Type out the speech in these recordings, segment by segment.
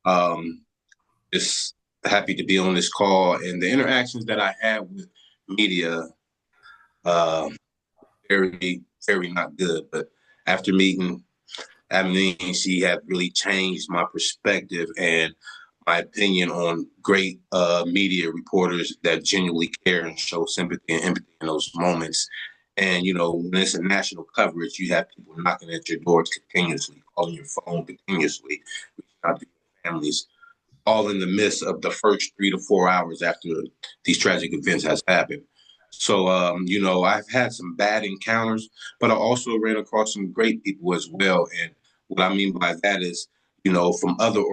Um, just happy to be on this call, and the interactions that I had with media, uh, very, very not good. But after meeting Abilene, she had really changed my perspective and my opinion on great media reporters that genuinely care and show sympathy and empathy in those moments. And, when it's a national coverage, you have people knocking at your doors continuously, calling your phone continuously, reaching out to your families, all in the midst of the first 3 to 4 hours after these tragic events has happened. So, I've had some bad encounters, but I also ran across some great people as well. And what I mean by that is, from other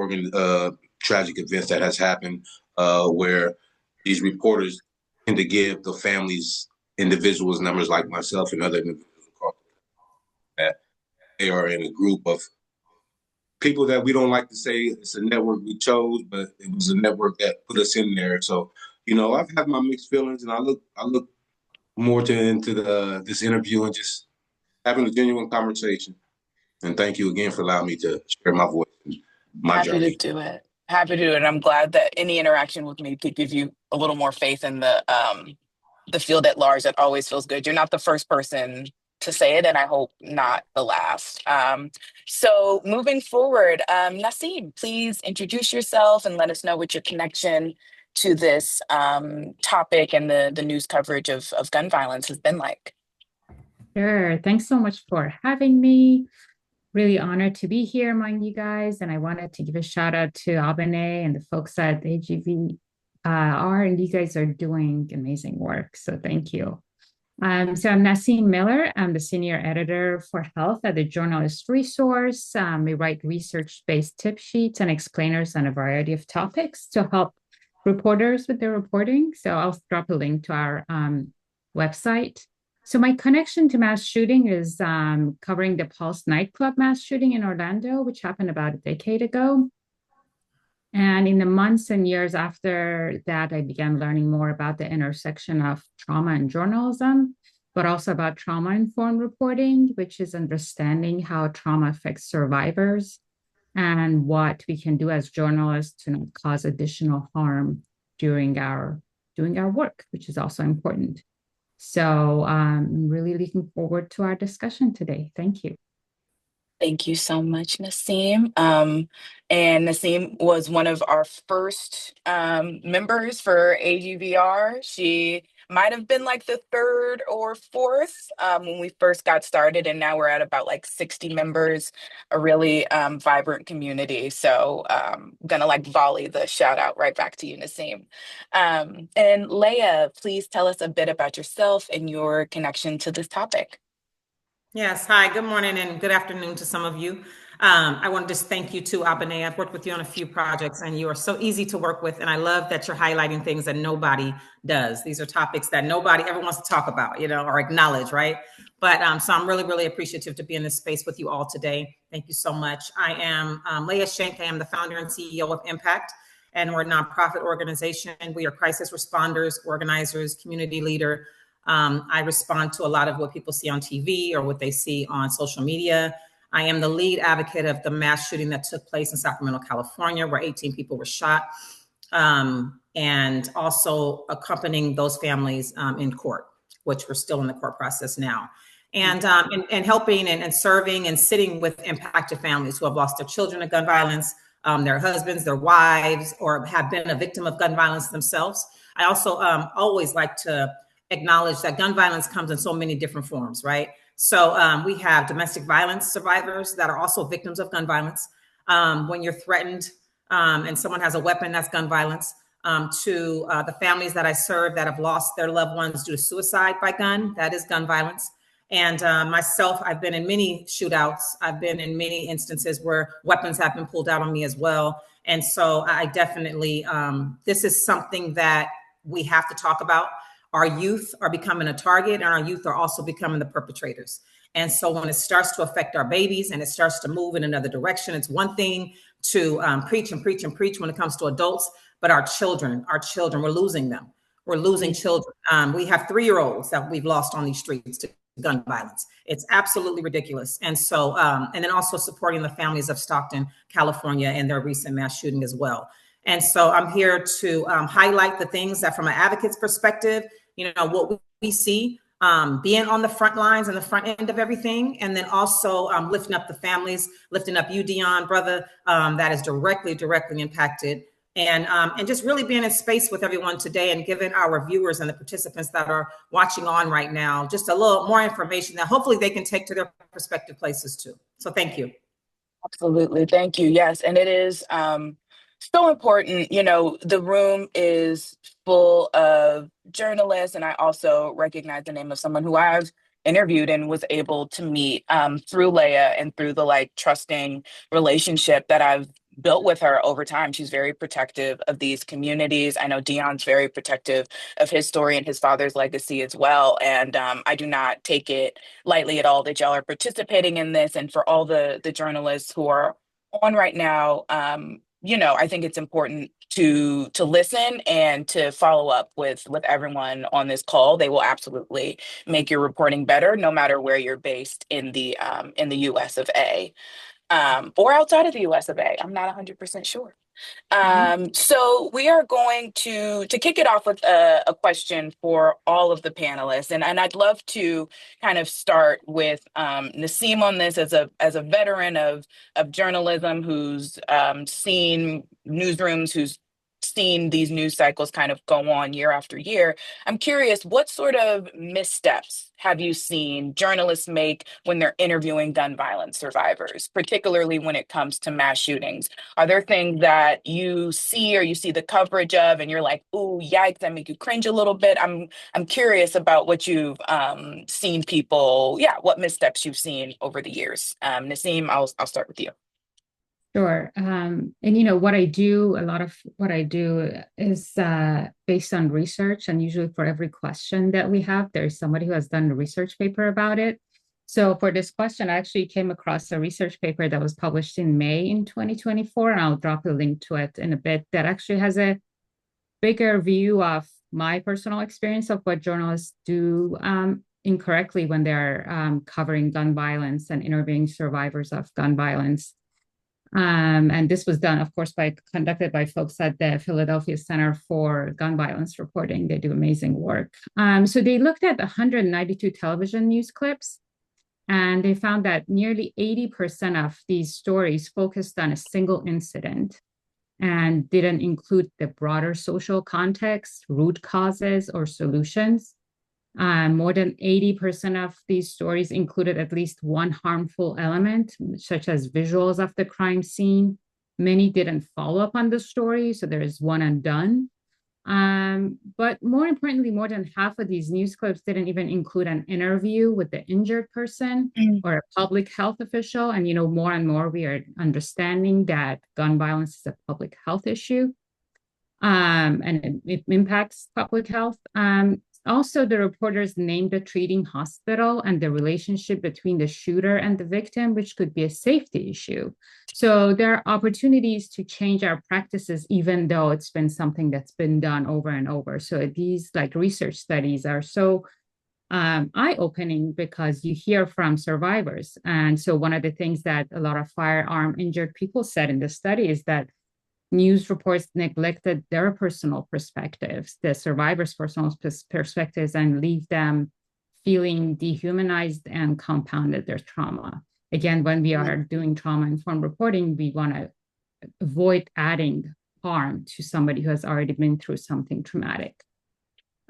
tragic events that has happened, where these reporters tend to give the families, individuals, numbers like myself and other individuals that they are in a group of people that we don't like to say it's a network we chose, but it was a network that put us in there. So, I've had my mixed feelings, and I look more into this interview and just having a genuine conversation. And thank you again for allowing me to share my voice and my Happy to journey. do it. Happy to do it. I'm glad that any interaction with me could give you a little more faith in the field at large. That always feels good. You're not the first person to say it, and I hope not the last. So moving forward, Nassim, please introduce yourself and let us know what your connection to this topic and the news coverage of gun violence has been like. Sure. Thanks so much for having me. Really honored to be here among you guys. And I wanted to give a shout out to Abane and the folks at AGVR, and you guys are doing amazing work. So thank you. So I'm Nassim Miller. I'm the senior editor for health at the Journalist Resource. We write research-based tip sheets and explainers on a variety of topics to help reporters with their reporting. So I'll drop a link to our website. So my connection to mass shooting is covering the Pulse nightclub mass shooting in Orlando, which happened about a decade ago. And in the months and years after that, I began learning more about the intersection of trauma and journalism, but also about trauma-informed reporting, which is understanding how trauma affects survivors and what we can do as journalists to not cause additional harm during our work, which is also important. So I'm really looking forward to our discussion today. Thank you. Thank you so much, Nassim. And Nassim was one of our first members for AGVR. She might have been like the third or fourth when we first got started, and now we're at about like 60 members, a really vibrant community. So I'm gonna like volley the shout out right back to you, Nassim. And Leah, please tell us a bit about yourself and your connection to this topic. Yes. Hi, good morning and good afternoon to some of you. I want to just thank you too, Abane. I've worked with you on a few projects and you are so easy to work with. And I love that you're highlighting things that nobody does. These are topics that nobody ever wants to talk about, or acknowledge, right? But so I'm really, really appreciative to be in this space with you all today. Thank you so much. I am Leah Shank. I am the founder and CEO of Impact, and we're a nonprofit organization. We are crisis responders, organizers, community leader. I respond to a lot of what people see on TV or what they see on social media. I am the lead advocate of the mass shooting that took place in Sacramento, California, where 18 people were shot, and also accompanying those families in court, which we're still in the court process now. And helping and serving and sitting with impacted families who have lost their children to gun violence, their husbands, their wives, or have been a victim of gun violence themselves. I also always like to acknowledge that gun violence comes in so many different forms, right? So we have domestic violence survivors that are also victims of gun violence. When you're threatened and someone has a weapon, that's gun violence. To the families that I serve that have lost their loved ones due to suicide by gun, that is gun violence. And myself, I've been in many shootouts. I've been in many instances where weapons have been pulled out on me as well. And so I definitely, this is something that we have to talk about. Our youth are becoming a target, and our youth are also becoming the perpetrators. And so when it starts to affect our babies and it starts to move in another direction, it's one thing to preach and preach and preach when it comes to adults, but our children, we're losing them. We're losing children. We have 3-year-olds that we've lost on these streets to gun violence. It's absolutely ridiculous. And so, and then also supporting the families of Stockton, California, and their recent mass shooting as well. And so I'm here to highlight the things that from an advocate's perspective, what we see being on the front lines and the front end of everything, and then also lifting up the families, lifting up you, Dion, brother, that is directly impacted, and just really being in space with everyone today and giving our viewers and the participants that are watching on right now just a little more information that hopefully they can take to their respective places too. So thank you. Absolutely. Thank you. Yes. And it is so important. The room is full of journalists, and I also recognize the name of someone who I've interviewed and was able to meet through Leah and through the trusting relationship that I've built with her over time. She's very protective of these communities. I know Dion's very protective of his story and his father's legacy as well. And I do not take it lightly at all that y'all are participating in this. And for all the journalists who are on right now, I think it's important to listen and to follow up with everyone on this call. They will absolutely make your reporting better, no matter where you're based in the US of A. Or outside of the US of A. I'm not 100% sure. So we are going to kick it off with a question for all of the panelists. And I'd love to kind of start with Nasim on this as a veteran of journalism who's seen newsrooms, who's seen these news cycles kind of go on year after year. I'm curious, what sort of missteps have you seen journalists make when they're interviewing gun violence survivors, particularly when it comes to mass shootings? Are there things that you see or you see the coverage of and you're like, ooh, yikes, that make you cringe a little bit? I'm curious about what you've seen people, what missteps you've seen over the years. Nasim, I'll start with you. Sure. And what I do, a lot of what I do is based on research, and usually for every question that we have, there's somebody who has done a research paper about it. So for this question, I actually came across a research paper that was published in May in 2024, and I'll drop a link to it in a bit, that actually has a bigger view of my personal experience of what journalists do incorrectly when they're covering gun violence and interviewing survivors of gun violence. And this was done, of course, conducted by folks at the Philadelphia Center for Gun Violence Reporting. They do amazing work. So they looked at 192 television news clips, and they found that nearly 80% of these stories focused on a single incident and didn't include the broader social context, root causes, or solutions. More than 80% of these stories included at least one harmful element, such as visuals of the crime scene. Many didn't follow up on the story, so there is one and done. But more importantly, more than half of these news clips didn't even include an interview with the injured person or a public health official. And, more and more we are understanding that gun violence is a public health issue, and it impacts public health. Also, the reporters named the treating hospital and the relationship between the shooter and the victim, which could be a safety issue. So there are opportunities to change our practices, even though it's been something that's been done over and over. So these research studies are so eye-opening because you hear from survivors. And so one of the things that a lot of firearm injured people said in the study is that news reports neglected their personal perspectives, the survivors' personal perspectives, and leave them feeling dehumanized and compounded their trauma. Again, when we are doing trauma-informed reporting, we want to avoid adding harm to somebody who has already been through something traumatic.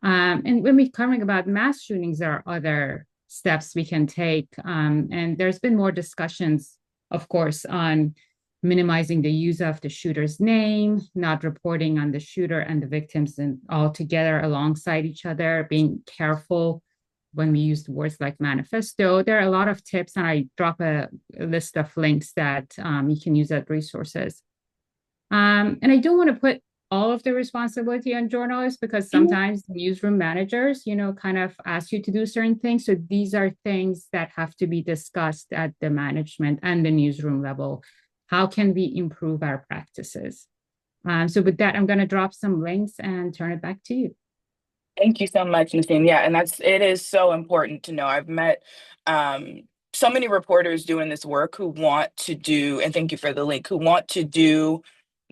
And when we're covering about mass shootings, there are other steps we can take. And there's been more discussions, of course, on minimizing the use of the shooter's name, not reporting on the shooter and the victims all together alongside each other, being careful when we use words like manifesto. There are a lot of tips, and I drop a list of links that you can use as resources. And I don't want to put all of the responsibility on journalists, because sometimes newsroom managers, kind of ask you to do certain things. So these are things that have to be discussed at the management and the newsroom level. How can we improve our practices? So with that, I'm going to drop some links and turn it back to you. Thank you so much, Nassim. Yeah, and it is so important to know. I've met um, so many reporters doing this work who want to do, and thank you for the link, who want to do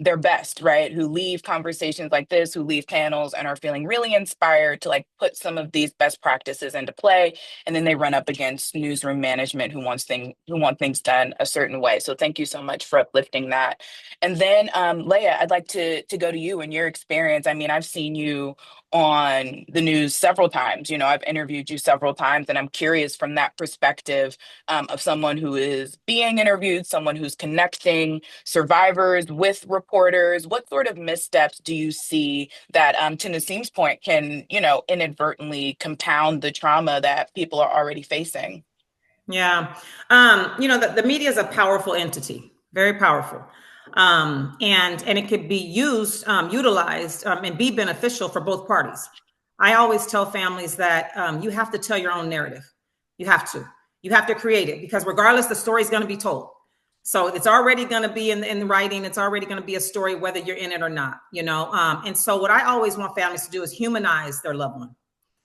their best, right? Who leave conversations like this, who leave panels and are feeling really inspired to like put some of these best practices into play. And then they run up against newsroom management who want things done a certain way. So thank you so much for uplifting that. And then Leah, I'd like to go to you and your experience. I mean, I've seen you on the news several times. You know, I've interviewed you several times, and I'm curious from that perspective of someone who is being interviewed, someone who's connecting survivors with reporters. What sort of missteps do you see that, to Nassim's point, can, you know, inadvertently compound the trauma that people are already facing? Yeah. The media is a powerful entity, very powerful. And it could be used, utilized, and be beneficial for both parties. I always tell families that you have to tell your own narrative. You have to. You have to create it because regardless, the story is going to be told. So it's already going to be in the writing. It's already going to be a story, whether you're in it or not, you know? And so what I always want families to do is humanize their loved one,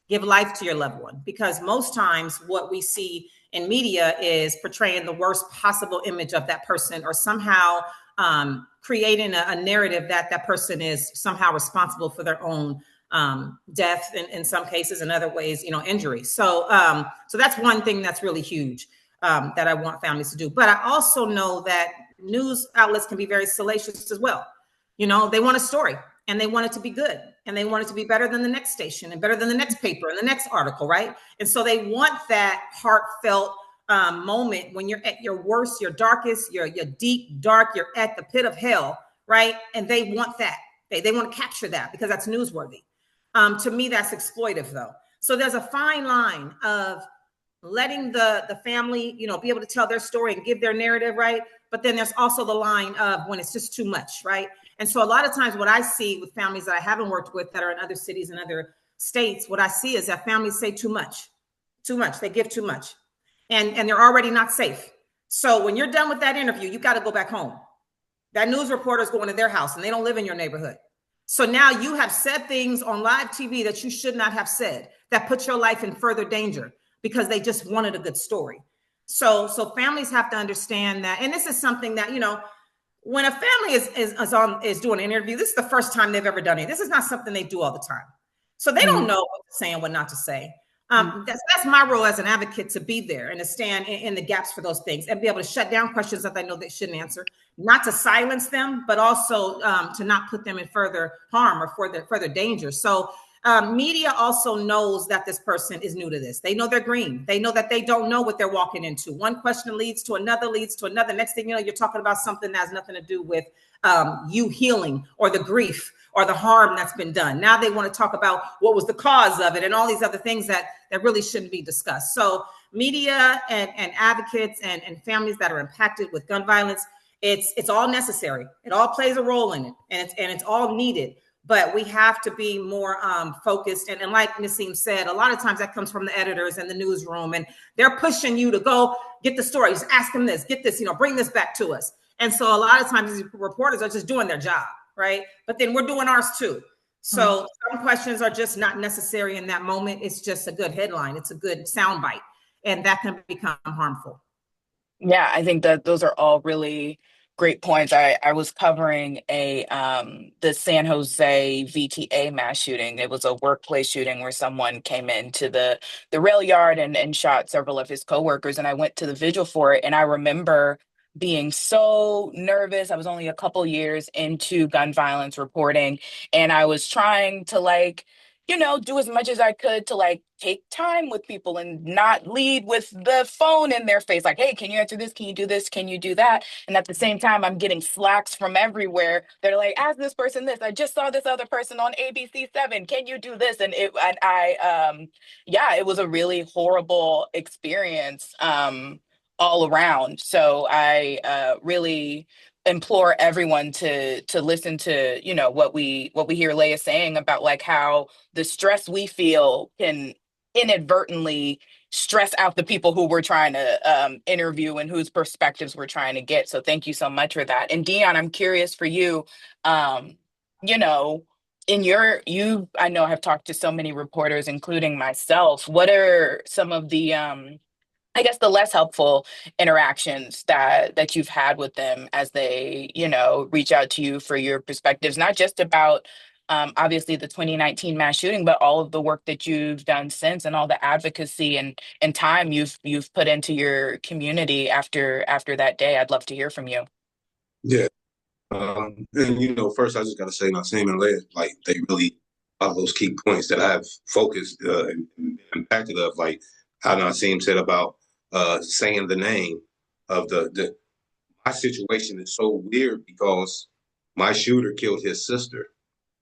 give life to your loved one, because most times what we see in media is portraying the worst possible image of that person, or somehow creating a narrative that that person is somehow responsible for their own death in some cases, in other ways, you know, injury. So that's one thing that's really huge that I want families to do. But I also know that news outlets can be very salacious as well. You know, they want a story and they want it to be good and they want it to be better than the next station and better than the next paper and the next article, right? And so they want that heartfelt moment when you're at your worst, your darkest, your deep, dark, you're at the pit of hell, right? And they want that. They want to capture that because that's newsworthy. To me, that's exploitive, though. So there's a fine line of letting the family, you know, be able to tell their story and give their narrative, right? But then there's also the line of when it's just too much, right? And so a lot of times what I see with families that I haven't worked with that are in other cities and other states, what I see is that families say too much, too much. They give too much, and they're already not safe. So when you're done with that interview, you got to go back home. That news reporter is going to their house and they don't live in your neighborhood. So now you have said things on live TV that you should not have said, that put your life in further danger because they just wanted a good story. So families have to understand that. And this is something that, you know, when a family is doing an interview, this is the first time they've ever done it. This is not something they do all the time. So they don't know what to say and what not to say. That's my role as an advocate, to be there and to stand in the gaps for those things and be able to shut down questions that they know they shouldn't answer, not to silence them, but also to not put them in further harm or further danger. So media also knows that this person is new to this. They know they're green. They know that they don't know what they're walking into. One question leads to another, leads to another. Next thing you know, you're talking about something that has nothing to do with you healing or the grief or the harm that's been done. Now they want to talk about what was the cause of it and all these other things that really shouldn't be discussed. So media and advocates and families that are impacted with gun violence, it's all necessary. It all plays a role in it, and it's all needed. But we have to be more focused. And like Nassim said, a lot of times that comes from the editors and the newsroom, and they're pushing you to go get the stories, ask them this, get this, you know, bring this back to us. And so a lot of times these reporters are just doing their job, right? But then we're doing ours too. So some questions are just not necessary in that moment. It's just a good headline. It's a good soundbite, and that can become harmful. Yeah, I think that those are all really great points. I was covering the San Jose VTA mass shooting. It was a workplace shooting where someone came into the rail yard and shot several of his coworkers. And I went to the vigil for it. And I remember being so nervous. I was only a couple years into gun violence reporting, and I was trying to like, you know, do as much as I could to like take time with people and not lead with the phone in their face. Like, hey, can you answer this? Can you do this? Can you do that? And at the same time, I'm getting slacks from everywhere. They're like, ask this person this. I just saw this other person on ABC7. Can you do this? And yeah, it was a really horrible experience all around. So I really implore everyone to listen to, you know, what we hear Leah saying about like how the stress we feel can inadvertently stress out the people who we're trying to interview and whose perspectives we're trying to get. So thank you so much for that. And Dion, I'm curious for you, you know, I know have talked to so many reporters, including myself. What are some of the I guess the less helpful interactions that you've had with them as they, reach out to you for your perspectives, not just about obviously the 2019 mass shooting, but all of the work that you've done since and all the advocacy and time you've put into your community after that day. I'd love to hear from you. Yeah. And first I just got to say, Nasim and Leah, like they really are those key points that I've focused and impacted of, like how Nasim said about saying the name of the my situation is so weird because my shooter killed his sister.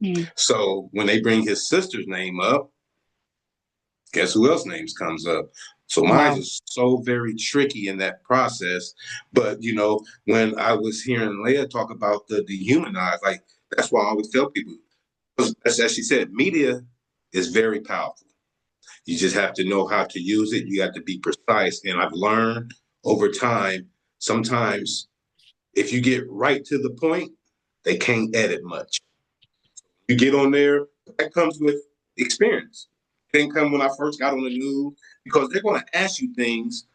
Mm. So when they bring his sister's name up, guess who else names comes up? So mine Wow. is so very tricky in that process. But when I was hearing Leah talk about the dehumanized, like that's why I always tell people, as she said, media is very powerful. You just have to know how to use it. You have to be precise. And I've learned over time, sometimes if you get right to the point, they can't edit much. You get on there, that comes with experience. It didn't come when I first got on the news because they're going to ask you things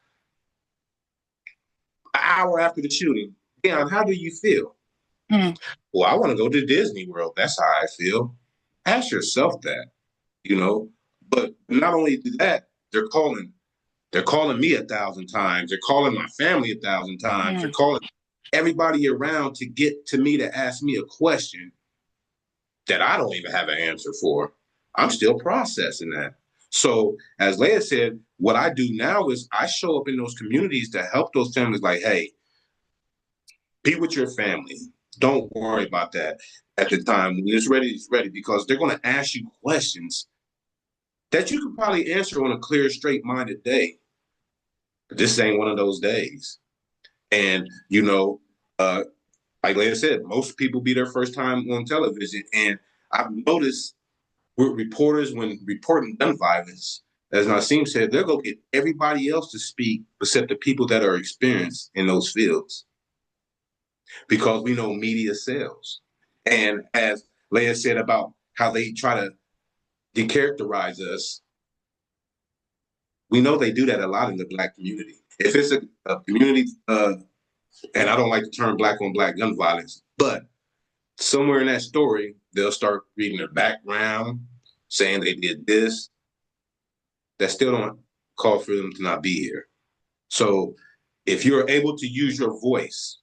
an hour after the shooting. Dion, how do you feel? Mm. Well, I want to go to Disney World. That's how I feel. Ask yourself that, you know. But not only do that, they're calling me 1,000 times. They're calling my family 1,000 times. They're Mm. calling everybody around to get to me to ask me a question that I don't even have an answer for. I'm still processing that. So, as Leah said, what I do now is I show up in those communities to help those families. Like, hey, be with your family. Don't worry about that at the time. When it's ready, because they're going to ask you questions that you could probably answer on a clear, straight-minded day. But this ain't one of those days. And, like Leah said, most people be their first time on television. And I've noticed with reporters, when reporting gun violence, as Nasim said, they'll go get everybody else to speak except the people that are experienced in those fields, because we know media sells. And as Leah said about how they try to decharacterize us, we know they do that a lot in the Black community. If it's a community, and I don't like the term Black on Black gun violence, but somewhere in that story, they'll start reading their background, saying they did this. That still don't call for them to not be here. So if you're able to use your voice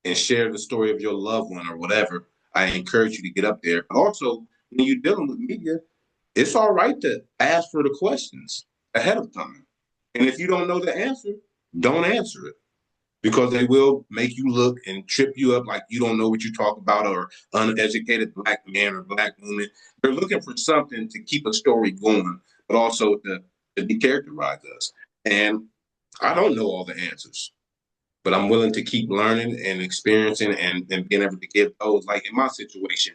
and share the story of your loved one or whatever, I encourage you to get up there. But also, when you're dealing with media, it's all right to ask for the questions ahead of time. And if you don't know the answer, don't answer it, because they will make you look and trip you up like you don't know what you talk about, or uneducated Black man or Black woman. They're looking for something to keep a story going, but also to decharacterize us. And I don't know all the answers, but I'm willing to keep learning and experiencing and being able to give those. Like in my situation,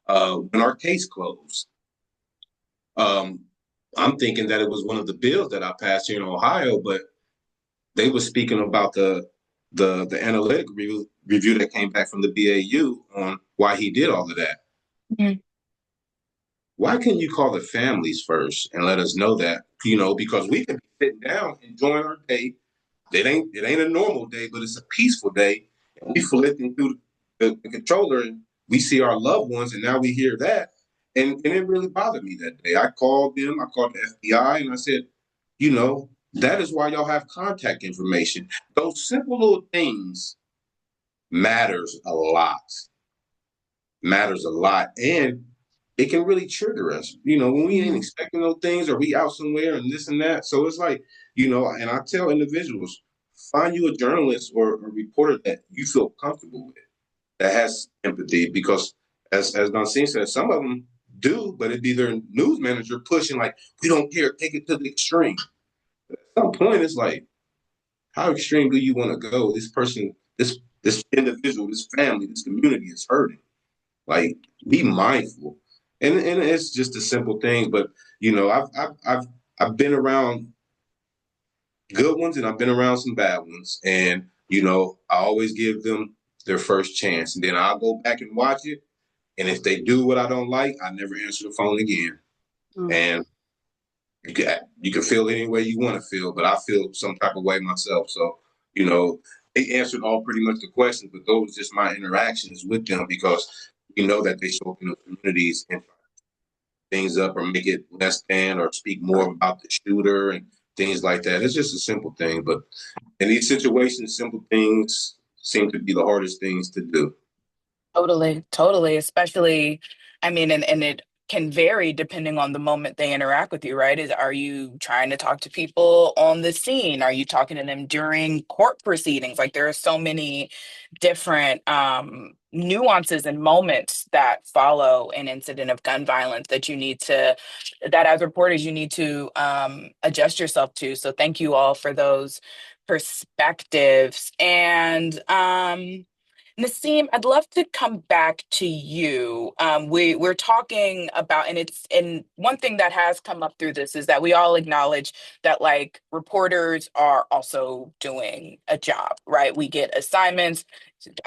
when our case closed, um, I'm thinking that it was one of the bills that I passed here in Ohio, but they were speaking about the analytic review that came back from the BAU on why he did all of that. Mm. Why can't you call the families first and let us know that? Because we can be sitting down enjoying our day. It ain't a normal day, but it's a peaceful day. And we flipping through the controller and we see our loved ones, and now we hear that. And it really bothered me that day. I called them, I called the FBI, and I said, that is why y'all have contact information. Those simple little things matters a lot. Matters a lot. And it can really trigger us, when we ain't expecting those things, or we out somewhere and this and that. So it's like, and I tell individuals, find you a journalist or a reporter that you feel comfortable with, that has empathy, because as Nasim said, some of them do, but it'd be their news manager pushing like, we don't care, take it to the extreme. At some point, it's like, how extreme do you want to go? This person, this individual, this family, this community is hurting. Like, be mindful. And it's just a simple thing, but I've been around good ones and I've been around some bad ones, and I always give them their first chance, and then I'll go back and watch it, And if they do what I don't like, I never answer the phone again. And you can feel any way you want to feel, but I feel some type of way myself. So, they answered all pretty much the questions, but those just my interactions with them, because we know that they show up in the communities and things up or make it less than or speak more about the shooter and things like that. It's just a simple thing, but in these situations, simple things seem to be the hardest things to do. Totally, totally. Especially, I mean, and it can vary depending on the moment they interact with you, right? Are you trying to talk to people on the scene? Are you talking to them during court proceedings? Like there are so many different nuances and moments that follow an incident of gun violence that as reporters you need to adjust yourself to. So thank you all for those perspectives. And Naseem, I'd love to come back to you. We're talking about, and one thing that has come up through this is that we all acknowledge that like reporters are also doing a job, right? We get assignments.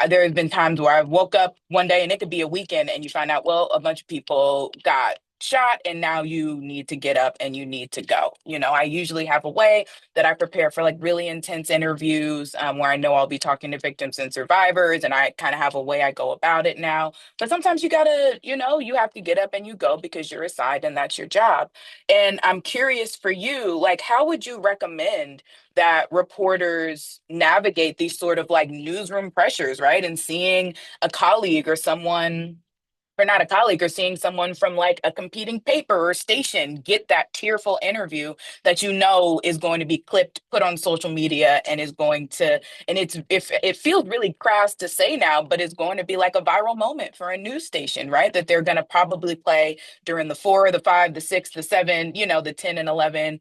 There have been times where I woke up one day and it could be a weekend and you find out, well, a bunch of people got shot and now you need to get up and you need to go. I usually have a way that I prepare for like really intense interviews where I know I'll be talking to victims and survivors, and I kind of have a way I go about it now. But sometimes you gotta, you have to get up and you go because you're assigned and that's your job. And I'm curious for you, like, how would you recommend that reporters navigate these sort of like newsroom pressures, right? And seeing a colleague or someone, or not a colleague, or seeing someone from like a competing paper or station get that tearful interview that is going to be clipped, put on social media, and is going to, and if it feels really crass to say now, but it's going to be like a viral moment for a news station, right? That they're going to probably play during the 4, the 5, the 6, the 7, the 10 and 11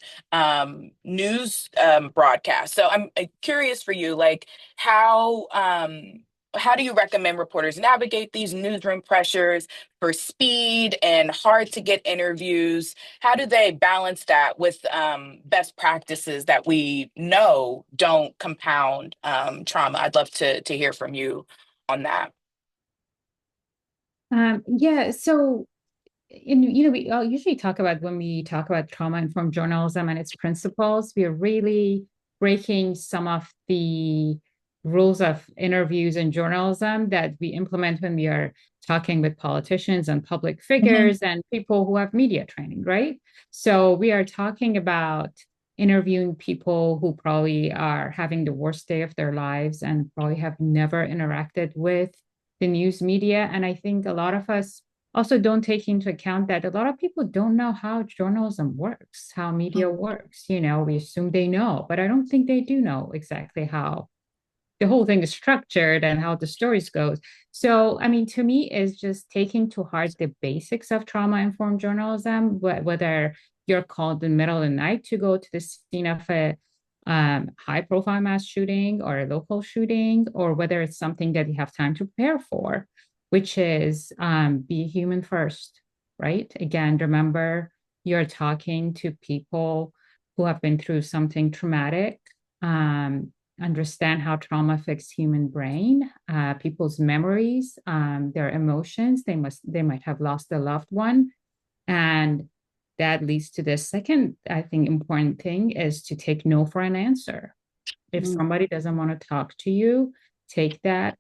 news broadcast. So I'm curious for you, like how do you recommend reporters navigate these newsroom pressures for speed and hard to get interviews? How do they balance that with best practices that we know don't compound trauma? I'd love to hear from you on that. Yeah, so we usually talk about, when we talk about trauma-informed journalism and its principles, we are really breaking some of the rules of interviews and journalism that we implement when we are talking with politicians and public figures and people who have media training, right? So we are talking about interviewing people who probably are having the worst day of their lives and probably have never interacted with the news media. And I think a lot of us also don't take into account that a lot of people don't know how journalism works, how media works. We assume they know, but I don't think they do know exactly how the whole thing is structured and how the stories goes. So, I mean, to me, is just taking to heart the basics of trauma-informed journalism, whether you're called in the middle of the night to go to the scene of a high-profile mass shooting or a local shooting, or whether it's something that you have time to prepare for, which is be human first, right? Again, remember, you're talking to people who have been through something traumatic, understand how trauma affects human brain, people's memories, their emotions. They might have lost a loved one. And that leads to the second, I think, important thing is to take no for an answer. If somebody doesn't want to talk to you, take that,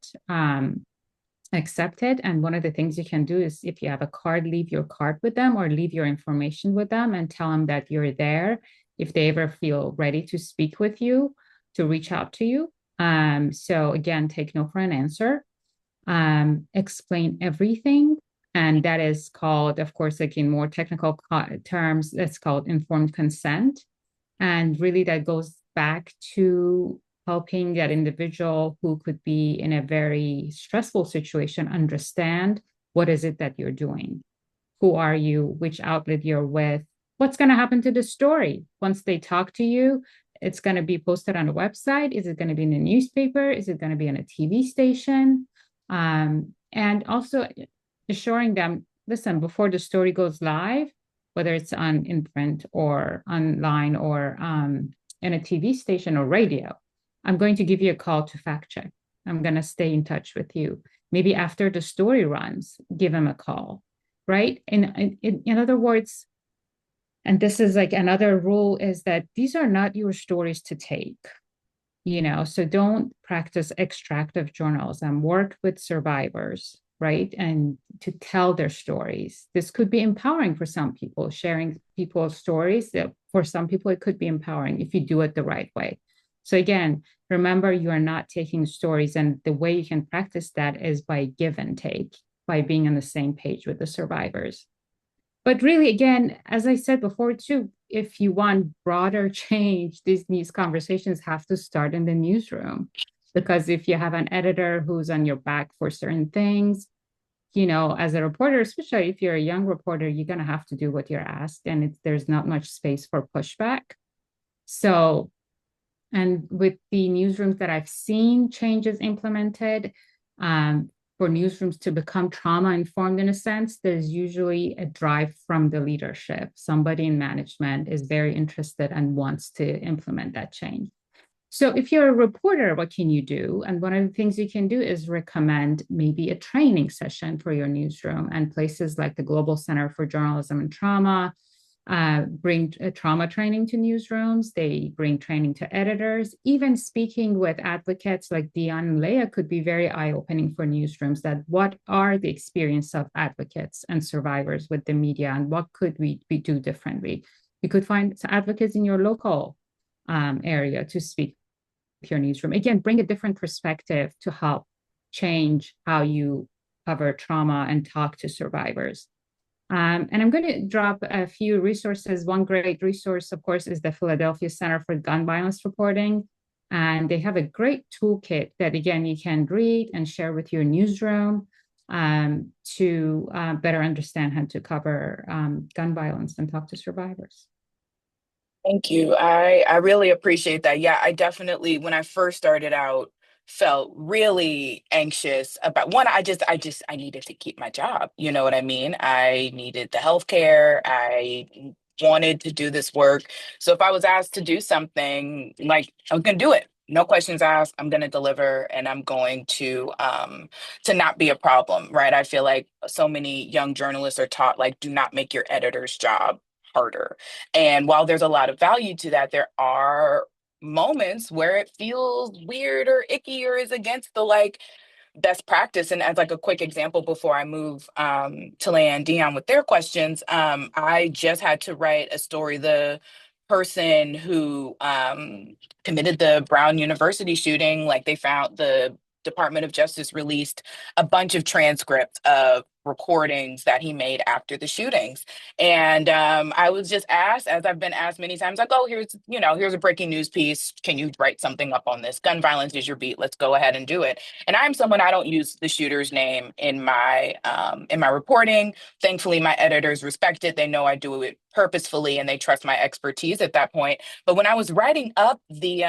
accept it. And one of the things you can do is, if you have a card, leave your card with them or leave your information with them and tell them that you're there if they ever feel ready to speak with you, to reach out to you. So again, take no for an answer. Explain everything. And that is called, of course, like in more technical terms, that's called informed consent. And really that goes back to helping that individual who could be in a very stressful situation understand what is it that you're doing. Who are you? Which outlet you're with? What's going to happen to the story? Once they talk to you, it's going to be posted on a website. Is it going to be in a newspaper? Is it going to be on a TV station? And also assuring them, listen, before the story goes live, whether it's in print or online or in a TV station or radio, I'm going to give you a call to fact check. I'm going to stay in touch with you. Maybe after the story runs, give them a call, right? In other words, and this is like another rule, is that these are not your stories to take, so don't practice extractive journalism. Work with survivors, right? And to tell their stories. This could be empowering for some people, sharing people's stories. For some people, it could be empowering if you do it the right way. So again, remember, you are not taking stories, and the way you can practice that is by give and take, by being on the same page with the survivors. But really, again, as I said before too, if you want broader change, these conversations have to start in the newsroom. Because if you have an editor who's on your back for certain things, as a reporter, especially if you're a young reporter, you're going to have to do what you're asked, and there's not much space for pushback. So, and with the newsrooms that I've seen changes implemented, for newsrooms to become trauma informed in a sense, there's usually a drive from the leadership. Somebody in management is very interested and wants to implement that change. So if you're a reporter, what can you do? And one of the things you can do is recommend maybe a training session for your newsroom, and places like the Global Center for Journalism and Trauma bring trauma training to newsrooms. They bring training to editors. Even speaking with advocates like Dion and Leah could be very eye-opening for newsrooms, that what are the experience of advocates and survivors with the media, and what could we do differently? You could find advocates in your local area to speak with your newsroom. Again, bring a different perspective to help change how you cover trauma and talk to survivors. And I'm going to drop a few resources. One great resource, of course, is the Philadelphia Center for Gun Violence Reporting. And they have a great toolkit that, again, you can read and share with your newsroom to better understand how to cover gun violence and talk to survivors. Thank you. I really appreciate that. Yeah, I definitely, when I first started out, felt really anxious about one. I needed to keep my job. You know what I mean? I needed the healthcare. I wanted to do this work. So if I was asked to do something, like, I was gonna do it. No questions asked. I'm gonna deliver, and I'm going to not be a problem, right? I feel like so many young journalists are taught, like, do not make your editor's job harder. And while there's a lot of value to that, there are moments where it feels weird or icky or is against the like best practice. And as like a quick example before I move to Leigh and Dion with their questions, I just had to write a story. The person who committed the Brown University shooting, like, they found, the Department of Justice released a bunch of transcripts of recordings that he made after the shootings. And I was just asked, as I've been asked many times, like, oh, here's a breaking news piece. Can you write something up on this? Gun violence is your beat. Let's go ahead and do it. And I'm someone, I don't use the shooter's name in my reporting. Thankfully, my editors respect it. They know I do it purposefully, and they trust my expertise at that point. But when I was writing up the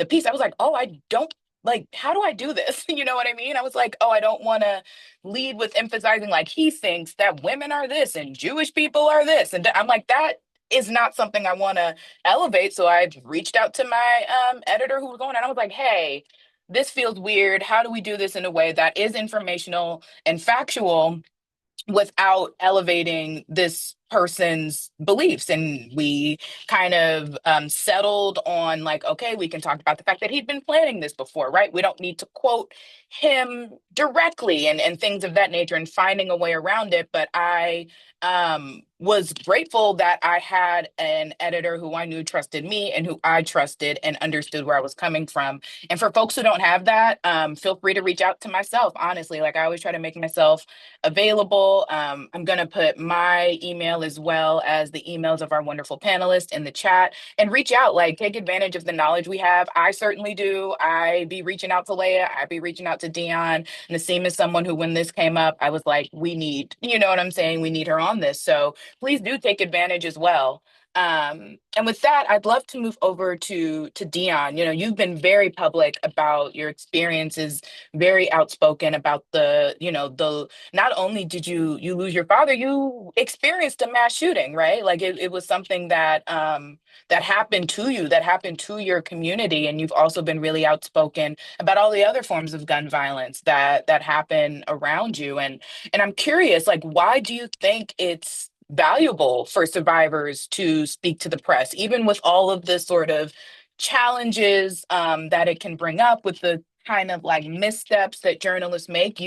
piece, I was like, oh, I don't, like, how do I do this? You know what I mean? I was like, oh, I don't want to lead with emphasizing, like, he thinks that women are this and Jewish people are this. And I'm like, that is not something I want to elevate. So I reached out to my editor who was going, and I was like, hey, this feels weird. How do we do this in a way that is informational and factual without elevating this person's beliefs? And we kind of settled on, like, okay, we can talk about the fact that he'd been planning this before, right? We don't need to quote him directly and things of that nature, and finding a way around it. But I was grateful that I had an editor who I knew trusted me and who I trusted and understood where I was coming from. And for folks who don't have that, feel free to reach out to myself. Honestly, like, I always try to make myself available. I'm going to put my email as well as the emails of our wonderful panelists in the chat, and reach out, like, take advantage of the knowledge we have. I certainly do. I be reaching out to Leah. I be reaching out to Dion. Nasim is someone who, when this came up, I was like, we need, you know what I'm saying? We need her on this. So please do take advantage as well. And with that, I'd love to move over to Dion. You know, you've been very public about your experiences, very outspoken about the not only did you lose your father, you experienced a mass shooting, right? Like it was something that that happened to you, that happened to your community, and you've also been really outspoken about all the other forms of gun violence that happen around you. And I'm curious, like, why do you think it's valuable for survivors to speak to the press, even with all of the sort of challenges that it can bring up with the kind of like missteps that journalists make?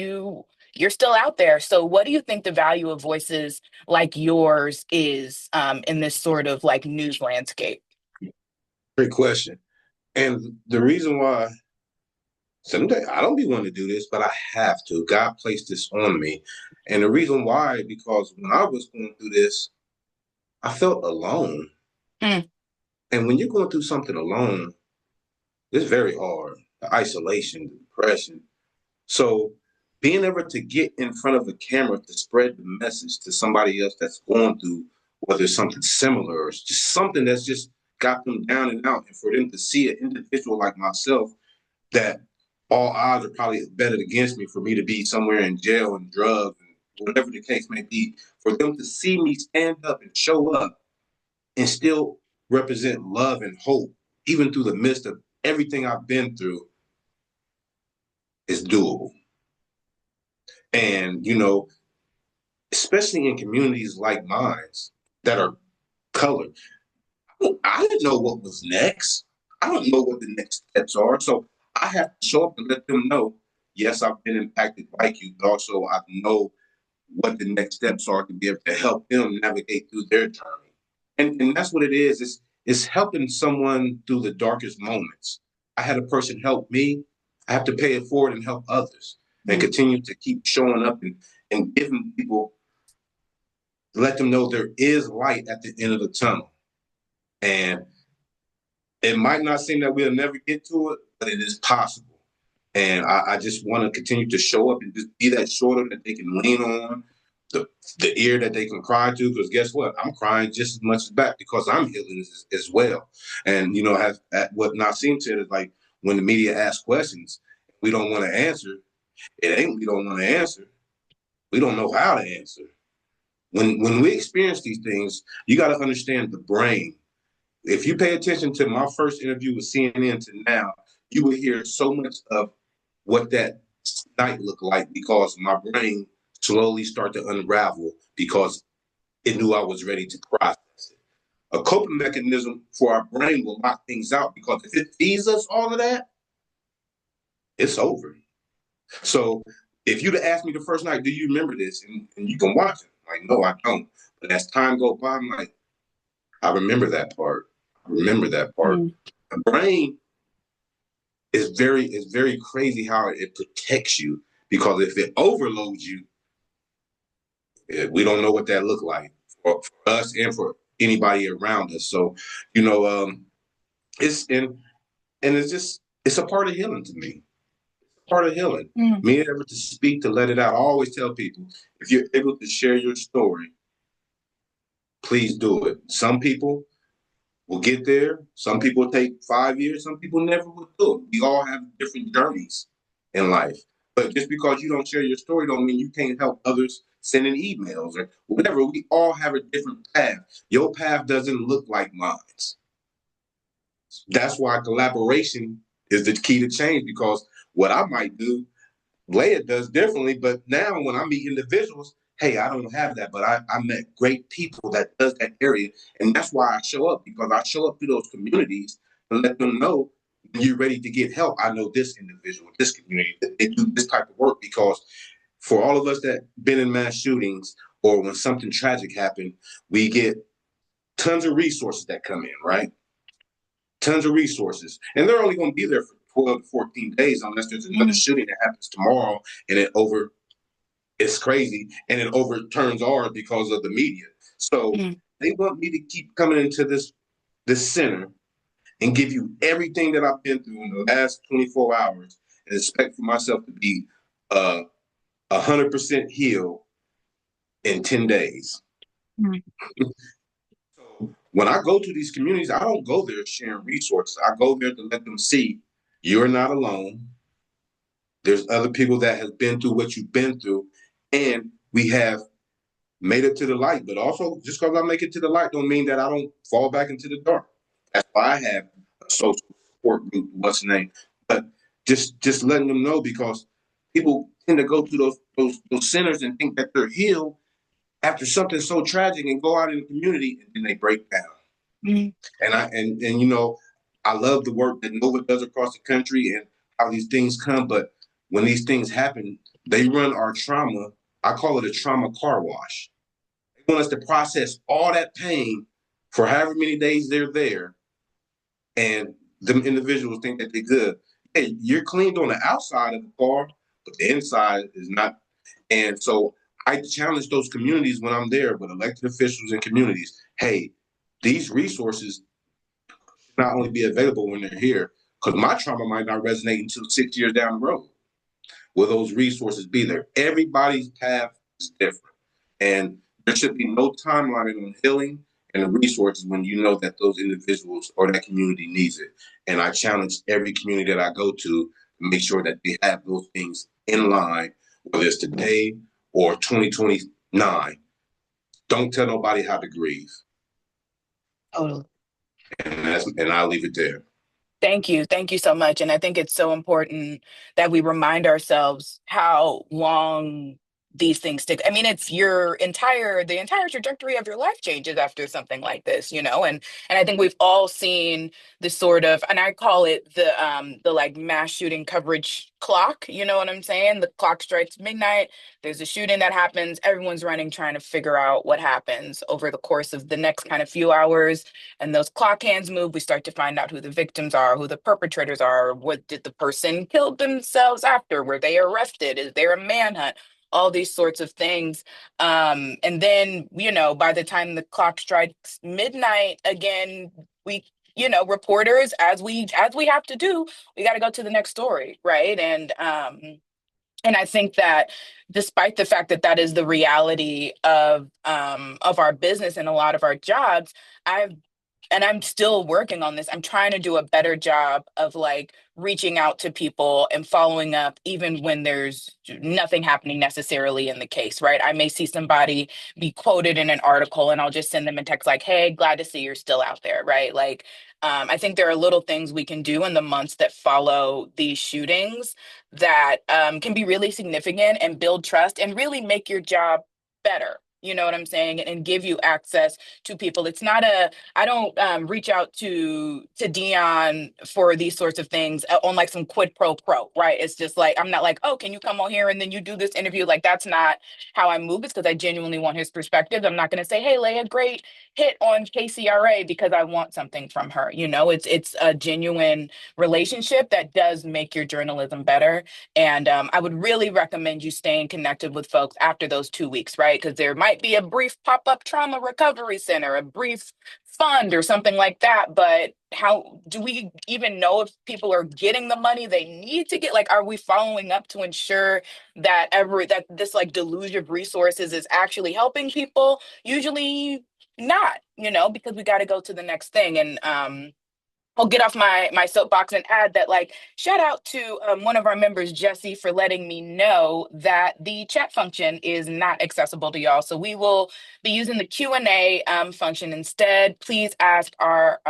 You're still out there. So what do you think the value of voices like yours is in this sort of like news landscape? Great question. And the reason why someday I don't be wanting to do this, but I have to. God placed this on me. And the reason why, because when I was going through this, I felt alone. Mm. And when you're going through something alone, it's very hard. The isolation, the depression. So being able to get in front of the camera to spread the message to somebody else that's going through, whether it's something similar or it's just something that's just got them down and out, and for them to see an individual like myself that all odds are probably betted against me, for me to be somewhere in jail and drugs and whatever the case may be, for them to see me stand up and show up and still represent love and hope, even through the midst of everything I've been through, is doable. And, you know, especially in communities like mine that are colored, I didn't know what was next. I don't know what the next steps are. So I have to show up and let them know, yes, I've been impacted like you, but also I know what the next steps are to be able to help them navigate through their journey. And that's what it is. It's helping someone through the darkest moments. I had a person help me. I have to pay it forward and help others and continue to keep showing up and giving people, let them know there is light at the end of the tunnel. And it might not seem that we'll never get to it, but it is possible. And I just want to continue to show up and just be that shoulder that they can lean on, the ear that they can cry to. Because guess what? I'm crying just as much as back because I'm healing as well. And, you know, what Nasim said is like, when the media asks questions, we don't want to answer. It ain't we don't want to answer. We don't know how to answer. When we experience these things, you got to understand the brain. If you pay attention to my first interview with CNN to now, you will hear so much of what that night looked like, because my brain slowly started to unravel because it knew I was ready to process it. A coping mechanism for our brain will lock things out, because if it feeds us all of that, it's over. So if you'd have asked me the first night, do you remember this? And you can watch it. Like, no, I don't. But as time goes by, I'm like, I remember that part. I remember that part. The brain is very crazy how it protects you, because if it overloads you, we don't know what that looked like for us and for anybody around us. So, you know, it's a part of healing to me. Part of healing. Me able to speak, to let it out. I always tell people, if you're able to share your story, please do it. Some people will get there. Some people take 5 years. Some people never will do it. We all have different journeys in life. But just because you don't share your story don't mean you can't help others sending emails or whatever. We all have a different path. Your path doesn't look like mine. That's why collaboration is the key to change, because what I might do, Leah does differently. But now when I meet individuals, hey, I don't have that, but I met great people that does that area. And that's why I show up, because I show up to those communities and let them know, when you're ready to get help, I know this individual, this community, that they do this type of work. Because for all of us that been in mass shootings, or when something tragic happened, we get tons of resources that come in, right? Tons of resources. And they're only going to be there for 12 to 14 days unless there's another shooting that happens tomorrow and it's crazy, and it overturns ours because of the media. So they want me to keep coming into this center and give you everything that I've been through in the last 24 hours, and expect for myself to be 100% healed in 10 days. So when I go to these communities, I don't go there sharing resources. I go there to let them see you're not alone. There's other people that have been through what you've been through, and we have made it to the light. But also, just because I make it to the light don't mean that I don't fall back into the dark. That's why I have a social support group, what's the name? But just letting them know, because people tend to go to those centers and think that they're healed after something so tragic and go out in the community and then they break down. And I love the work that Nova does across the country and how these things come, but when these things happen, they run our trauma. I call it a trauma car wash. They want us to process all that pain for however many days they're there, and them individuals think that they're good. Hey, you're cleaned on the outside of the car, but the inside is not. And so I challenge those communities when I'm there with elected officials and communities. Hey, these resources not only be available when they're here, because my trauma might not resonate until 6 years down the road. Will those resources be there? Everybody's path is different. And there should be no timeline on healing and the resources when you know that those individuals or that community needs it. And I challenge every community that I go to make sure that they have those things in line, whether it's today or 2029. Don't tell nobody how to grieve. Totally. And I'll leave it there. Thank you. Thank you so much. And I think it's so important that we remind ourselves how long these things stick. I mean, it's the entire trajectory of your life changes after something like this, and I think we've all seen the sort of, and I call it the like mass shooting coverage clock, you know what I'm saying? The clock strikes midnight, there's a shooting that happens, everyone's running, trying to figure out what happens over the course of the next kind of few hours. And those clock hands move, we start to find out who the victims are, who the perpetrators are, what did the person kill themselves after? Were they arrested? Is there a manhunt? All these sorts of things. And then, by the time the clock strikes midnight again, we, reporters, as we have to do, we got to go to the next story, right? And I think that despite the fact that that is the reality of our business and a lot of our jobs, I'm still working on this. I'm trying to do a better job of like reaching out to people and following up, even when there's nothing happening necessarily in the case, right? I may see somebody be quoted in an article and I'll just send them a text like, hey, glad to see you're still out there, right? Like, I think there are little things we can do in the months that follow these shootings that can be really significant and build trust and really make your job better. You know what I'm saying? And give you access to people. It's not I don't reach out to Dion for these sorts of things on like some quid pro quo, right? It's just like, I'm not like, oh, can you come on here and then you do this interview? Like, that's not how I move. It's because I genuinely want his perspective. I'm not going to say, hey, Leah, great hit on KCRA because I want something from her. It's a genuine relationship that does make your journalism better. And I would really recommend you staying connected with folks after those 2 weeks, right? Because there might be a brief pop-up trauma recovery center, a brief fund or something like that. But how do we even know if people are getting the money they need to get? Like, are we following up to ensure that that this like deluge of resources is actually helping people? Usually not, because we got to go to the next thing. And I'll get off my soapbox and add that, like, shout out to one of our members, Jesse, for letting me know that the chat function is not accessible to y'all. So we will be using the Q&A function instead. Please ask our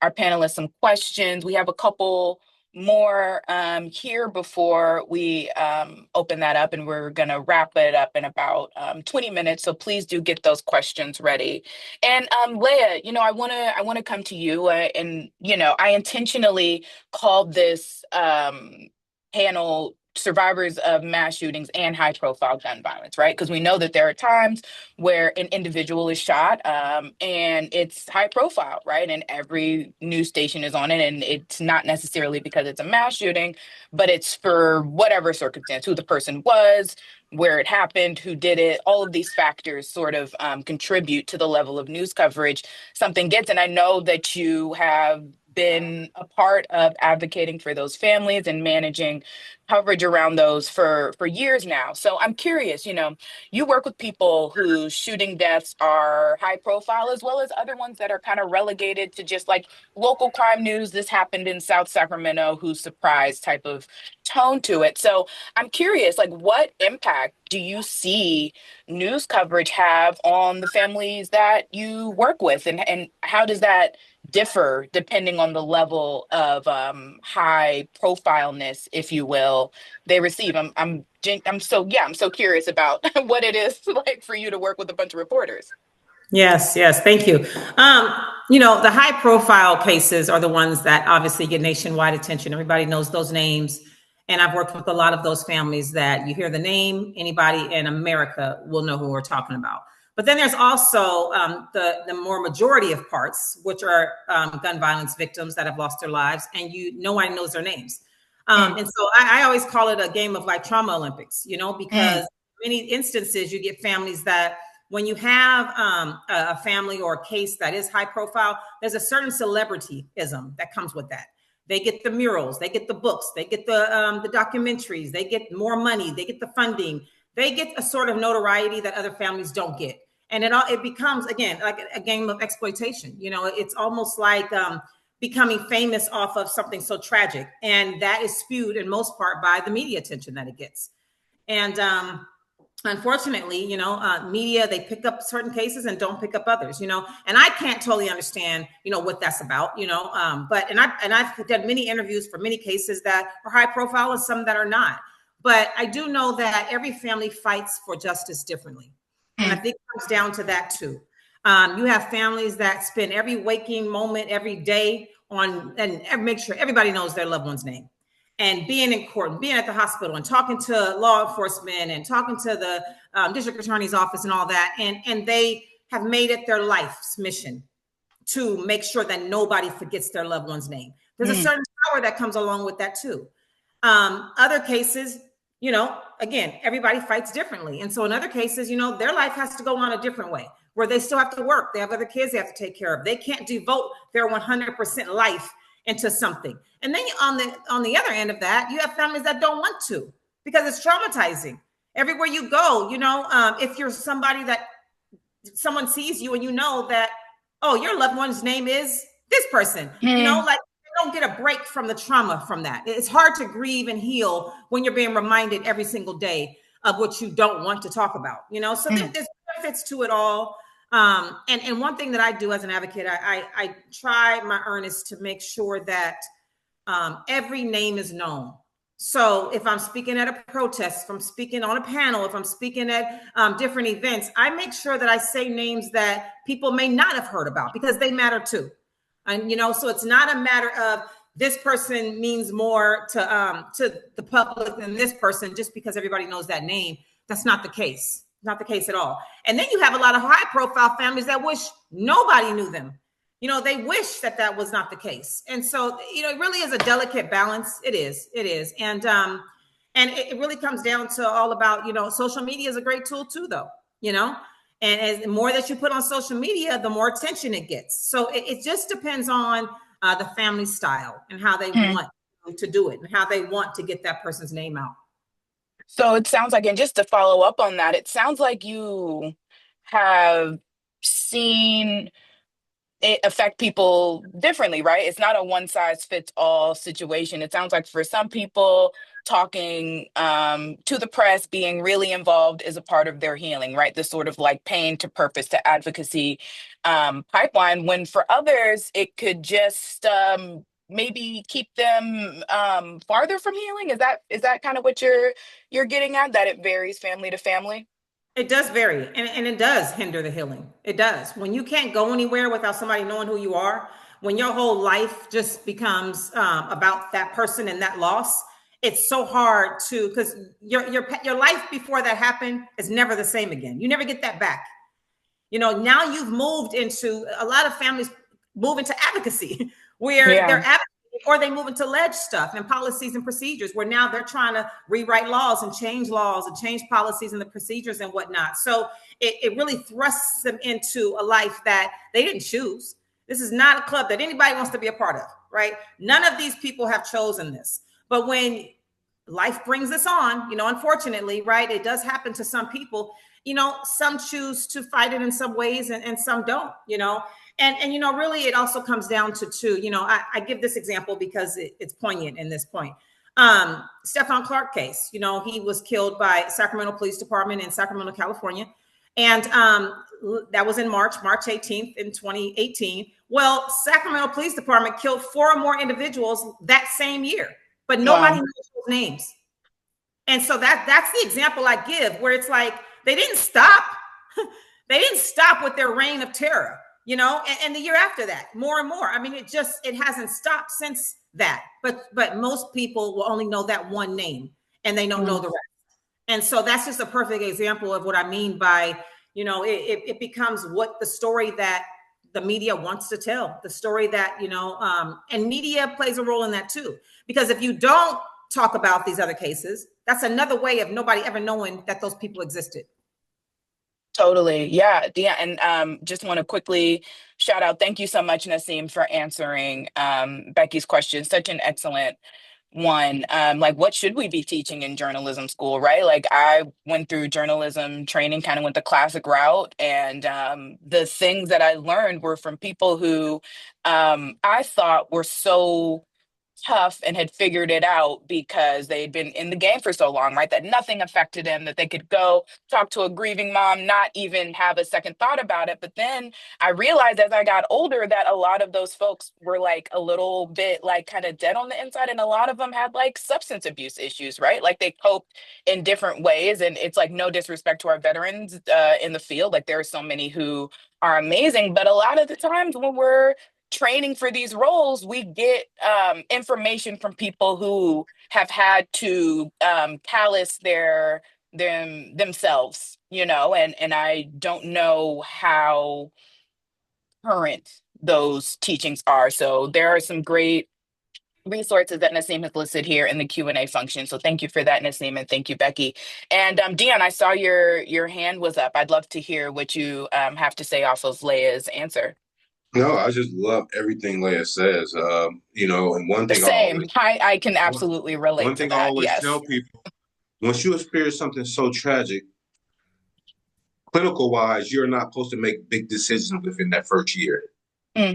panelists some questions. We have a couple more here before we open that up, and we're going to wrap it up in about 20 minutes. So please do get those questions ready. And Leah, I want to come to you, and I intentionally called this panel survivors of mass shootings and high profile gun violence, right? Because we know that there are times where an individual is shot and it's high profile, right? And every news station is on it. And it's not necessarily because it's a mass shooting, but it's for whatever circumstance, who the person was, where it happened, who did it. All of these factors sort of contribute to the level of news coverage something gets. And I know that you have been a part of advocating for those families and managing coverage around those for years now. So I'm curious, you work with people whose shooting deaths are high profile, as well as other ones that are kind of relegated to just like local crime news. This happened in South Sacramento, who's surprised type of tone to it. So I'm curious, like, what impact do you see news coverage have on the families that you work with, and how does that differ depending on the level of high profileness, if you will, they receive? I'm so curious about what it is like for you to work with a bunch of reporters. Yes, yes, thank you. The high profile cases are the ones that obviously get nationwide attention. Everybody knows those names. And I've worked with a lot of those families that you hear the name, anybody in America will know who we're talking about. But then there's also the more majority of parts, which are gun violence victims that have lost their lives, and nobody knows their names. And so I always call it a game of like trauma Olympics, because many instances you get families that when you have a family or a case that is high profile, there's a certain celebrityism that comes with that. They get the murals, they get the books, they get the documentaries, they get more money, they get the funding, they get a sort of notoriety that other families don't get. And it becomes, again, like a game of exploitation. It's almost like becoming famous off of something so tragic. And that is spewed in most part by the media attention that it gets. And unfortunately, media, they pick up certain cases and don't pick up others, and I can't totally understand, what that's about, but I've done many interviews for many cases that are high profile and some that are not. But I do know that every family fights for justice differently. And I think it comes down to that too. You have families that spend every waking moment, every day and make sure everybody knows their loved one's name. And being in court and being at the hospital and talking to law enforcement and talking to the district attorney's office and all that. And they have made it their life's mission to make sure that nobody forgets their loved one's name. There's a certain power that comes along with that too. Other cases, again, everybody fights differently. And so in other cases, their life has to go on a different way where they still have to work. They have other kids they have to take care of. They can't devote their 100% life into something. And then on the other end of that, you have families that don't want to because it's traumatizing. Everywhere you go, if you're somebody that someone sees you and that, oh, your loved one's name is this person, like you don't get a break from the trauma from that. It's hard to grieve and heal when you're being reminded every single day of what you don't want to talk about, so there's benefits to it all. And one thing that I do as an advocate, I try my earnest to make sure that every name is known. So if I'm speaking at a protest, if I'm speaking on a panel, if I'm speaking at different events, I make sure that I say names that people may not have heard about because they matter too. And, so it's not a matter of this person means more to the public than this person just because everybody knows that name. That's not the case. Not the case at all. And then you have a lot of high profile families that wish nobody knew them. They wish that was not the case. And so, it really is a delicate balance. It is. And it really comes down to all about, social media is a great tool too, though, and as the more that you put on social media, the more attention it gets. So it just depends on the family style and how they want to do it and how they want to get that person's name out. So it sounds like, and just to follow up on that, it sounds like you have seen it affect people differently, right? It's not a one size fits all situation. It sounds like for some people, talking to the press, being really involved is a part of their healing, right? This sort of like pain to purpose to advocacy pipeline, when for others, it could just maybe keep them farther from healing. Is that kind of what you're getting at, that it varies family to family? It does vary, and it does hinder the healing. It does. When you can't go anywhere without somebody knowing who you are, when your whole life just becomes about that person and that loss, it's so hard to, because your life before that happened is never the same again. You never get that back. Now you've moved into, a lot of families move into advocacy where they're advocating, or they move into ledge stuff and policies and procedures where now they're trying to rewrite laws and change policies and the procedures and whatnot. So it really thrusts them into a life that they didn't choose. This is not a club that anybody wants to be a part of, right? None of these people have chosen this. But when life brings this on, unfortunately, right, it does happen to some people. Some choose to fight it in some ways and some don't, and really it also comes down to two. I give this example because it's poignant in this point. Stephon Clark case, he was killed by Sacramento Police Department in Sacramento, California. And that was in March 18th in 2018. Well, Sacramento Police Department killed 4 more individuals that same year, but nobody knows those names. And so that's the example I give, where it's like, they didn't stop. They didn't stop with their reign of terror, and the year after that, more and more. I mean, it hasn't stopped since that. But most people will only know that one name, and they don't know the rest. And so that's just a perfect example of what I mean by, it becomes what the story that the media wants to tell, the story that, and media plays a role in that too. Because if you don't talk about these other cases, that's another way of nobody ever knowing that those people existed. Totally. Yeah. And just want to quickly shout out. Thank you so much, Naseem, for answering Becky's question. Such an excellent one. Like, what should we be teaching in journalism school, right? Like, I went through journalism training, kind of went the classic route. And the things that I learned were from people who I thought were so tough and had figured it out because they had been in the game for so long, right? That nothing affected them, that they could go talk to a grieving mom, not even have a second thought about it. But then I realized as I got older that a lot of those folks were like a little bit like kind of dead on the inside. And a lot of them had like substance abuse issues, right? Like they coped in different ways. And it's like no disrespect to our veterans in the field. Like there are so many who are amazing. But a lot of the times when we're training for these roles, we get information from people who have had to callous themselves, and I don't know how current those teachings are. So there are some great resources that Naseem has listed here in the Q&A function. So thank you for that, Naseem, and thank you, Becky. And Dion, I saw your hand was up. I'd love to hear what you have to say off of Leia's answer. No, I just love everything Leia says. And one thing Same. I can absolutely relate one to thing that. I always Yes. tell people, once you experience something so tragic, clinical wise, you're not supposed to make big decisions within that first year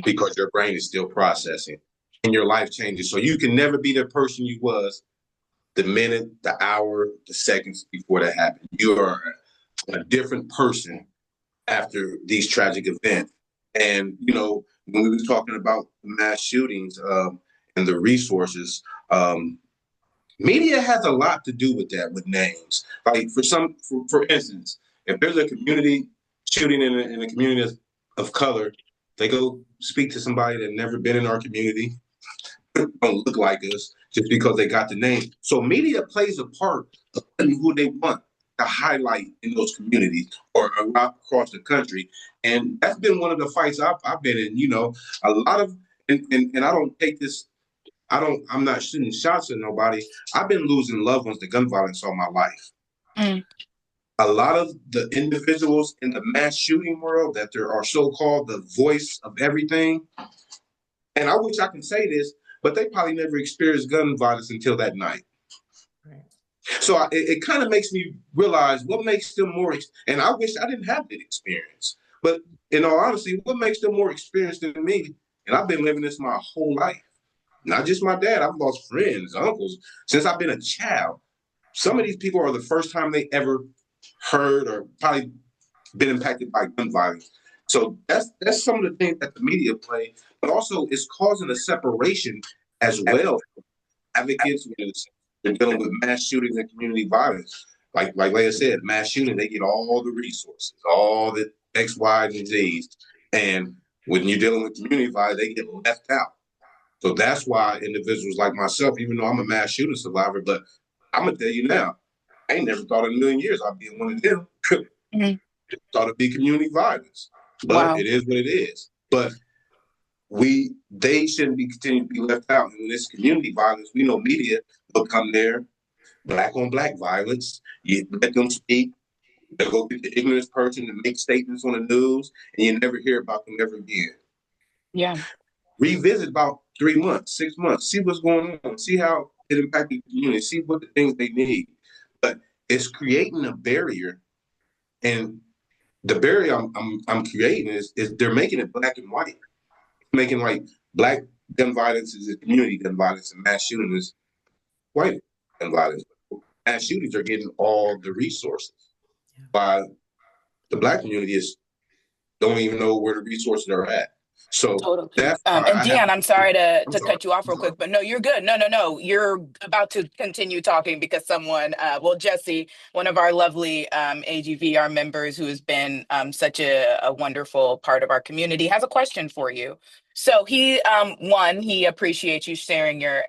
because your brain is still processing and your life changes. So you can never be the person you was the minute, the hour, the seconds before that happened. You are a different person after these tragic events. And, when we were talking about mass shootings and the resources, media has a lot to do with that, with names. Like for instance, if there's a community shooting in a community of color, they go speak to somebody that never been in our community, don't look like us, just because they got the name. So media plays a part of who they want to highlight in those communities or across the country. And that's been one of the fights I've been in, a lot of, and I don't take this, I'm not shooting shots at nobody. I've been losing loved ones to gun violence all my life. A lot of the individuals in the mass shooting world that there are so-called the voice of everything. And I wish I could say this, but they probably never experienced gun violence until that night. So it kind of makes me realize what makes them more, and I wish I didn't have that experience, but in all honesty, what makes them more experienced than me? And I've been living this my whole life. Not just my dad, I've lost friends, uncles, since I've been a child. Some of these people are the first time they ever heard or probably been impacted by gun violence. So that's some of the things that the media play, but also it's causing a separation as well. Advocates, they're dealing with mass shootings and community violence. Like Leia said, mass shooting, they get all the resources, all the X, Y, and Z's. And when you're dealing with community violence, they get left out. So that's why individuals like myself, even though I'm a mass shooting survivor, but I'm going to tell you now, I ain't never thought in a million years I'd be one of them. Thought it'd be community violence. But It is what it is. But they shouldn't be continuing to be left out. And when it's community violence, we know media will come there, black on black violence. You let them speak. They'll go get the ignorant person to make statements on the news, and you never hear about them ever again. Yeah, Revisit about 3 months, 6 months, see what's going on, see how it impacted the community, see what the things they need. But it's creating a barrier, and the barrier I'm creating is they're making it black and white, making like black gun violence is a community gun violence, and mass shooting is white gun violence. Mass shootings are getting all the resources, while the black community is don't even know where the resources are at. So totally. that's why And I have. Dion, I'm sorry to I'm to sorry. cut you off I'm real sorry. quick, but no, you're good. No, no, no. You're about to continue talking because someone, well, Jesse, one of our lovely AGVR members who has been such a wonderful part of our community, has a question for you. So he, one, he appreciates you sharing your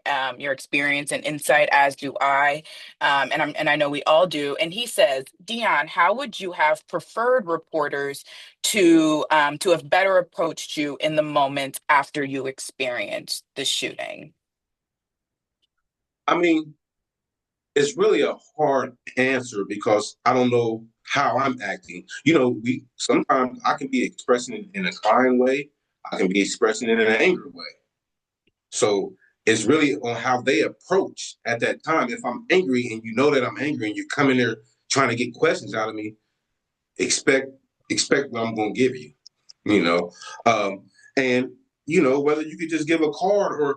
experience and insight, as do I, and I know we all do. And he says, Dion, how would you have preferred reporters to have better approached you in the moment after you experienced the shooting? I mean, it's really a hard answer because I don't know how I'm acting. We sometimes I can be expressing it in a kind way, I can be expressing it in an angry way. So it's really on how they approach at that time. If I'm angry and you know that I'm angry and you come in there trying to get questions out of me, expect what I'm going to give you. You know, and whether you could just give a card or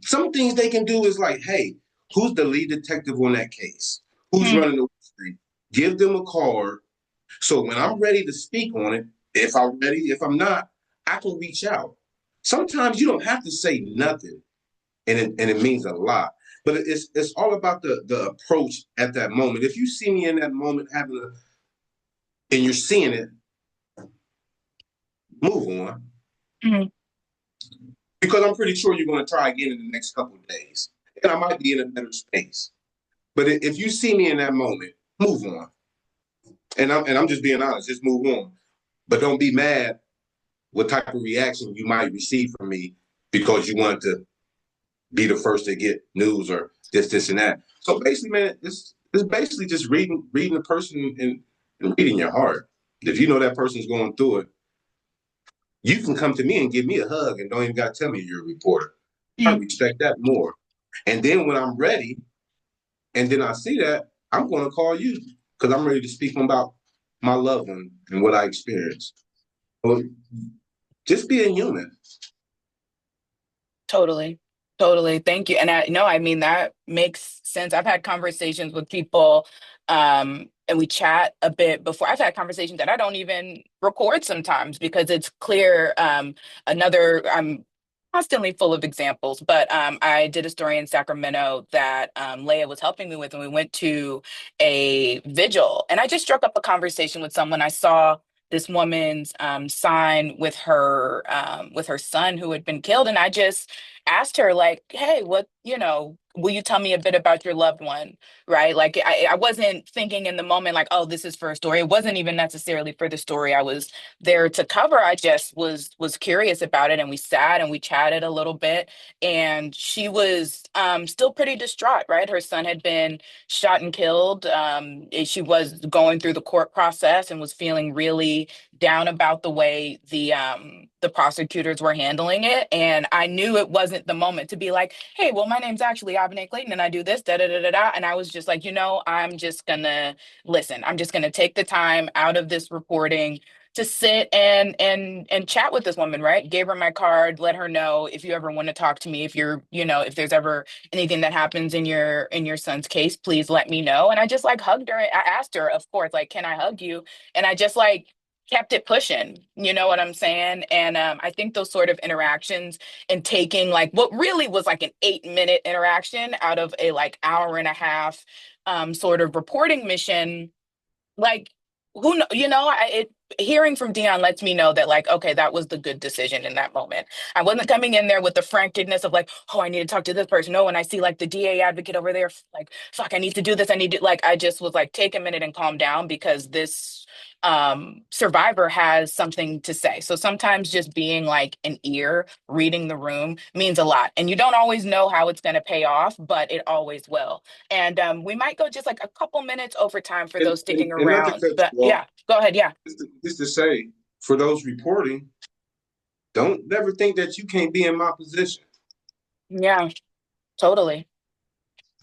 some things they can do is like, hey, who's the lead detective on that case? Who's Hmm. running the street? Give them a card. So when I'm ready to speak on it, if I'm ready, if I'm not, I can reach out. Sometimes you don't have to say nothing, and it means a lot. But it's all about the approach at that moment. If you see me in that moment and you're seeing it, move on. Mhm. Because I'm pretty sure you're going to try again in the next couple of days. And I might be in a better space. But if you see me in that moment, move on. And I'm just being honest, just move on. But don't be mad what type of reaction you might receive from me because you wanted to be the first to get news or this, and that. So basically, man, it's basically just reading the person and reading your heart. If you know that person's going through it, you can come to me and give me a hug and don't even got to tell me you're a reporter. I Mm. respect that more. And then when I'm ready, and then I see that, I'm going to call you because I'm ready to speak about my loved one and what I experienced. Well, just being human. Totally. Totally. Thank you. And I no, I mean that makes sense. I've had conversations with people and we chat a bit before. I've had conversations that I don't even record sometimes because it's clear another I'm constantly full of examples, but I did a story in Sacramento that Leah was helping me with, and we went to a vigil, and I just struck up a conversation with someone. I saw this woman's sign with her son who had been killed, and I just asked her like, hey, what, will you tell me a bit about your loved one? Right, like I wasn't thinking in the moment like, oh, this is for a story. It wasn't even necessarily for the story I was there to cover. I just was curious about it, and we sat and we chatted a little bit, and she was still pretty distraught. Right, her son had been shot and killed. She was going through the court process and was feeling really down about the way the prosecutors were handling it. And I knew it wasn't the moment to be like, hey, well, my name's actually Abene Clayton and I do this, da da da da da. And I was just like, I'm just gonna listen. I'm just gonna take the time out of this reporting to sit and chat with this woman, right? Gave her my card, let her know if you ever want to talk to me, if you're, if there's ever anything that happens in your son's case, please let me know. And I just like hugged her. I asked her, of course, like, can I hug you? And I just like kept it pushing, you know what I'm saying? And I think those sort of interactions and taking like what really was like an 8-minute interaction out of a like hour and a half sort of reporting mission, like who know, hearing from Dion lets me know that like, okay, that was the good decision in that moment. I wasn't coming in there with the frankness of like, oh, I need to talk to this person. No, and I see like the DA advocate over there, like, fuck, I need to do this. I need to like, I just was like, take a minute and calm down because this survivor has something to say. So sometimes just being like an ear, reading the room means a lot. And you don't always know how it's going to pay off, but it always will. And we might go just like a couple minutes over time for And, those and, sticking and not to around. cut But you off, yeah, go ahead. Yeah. just to say, for those reporting, don't never think that you can't be in my position. Yeah, totally.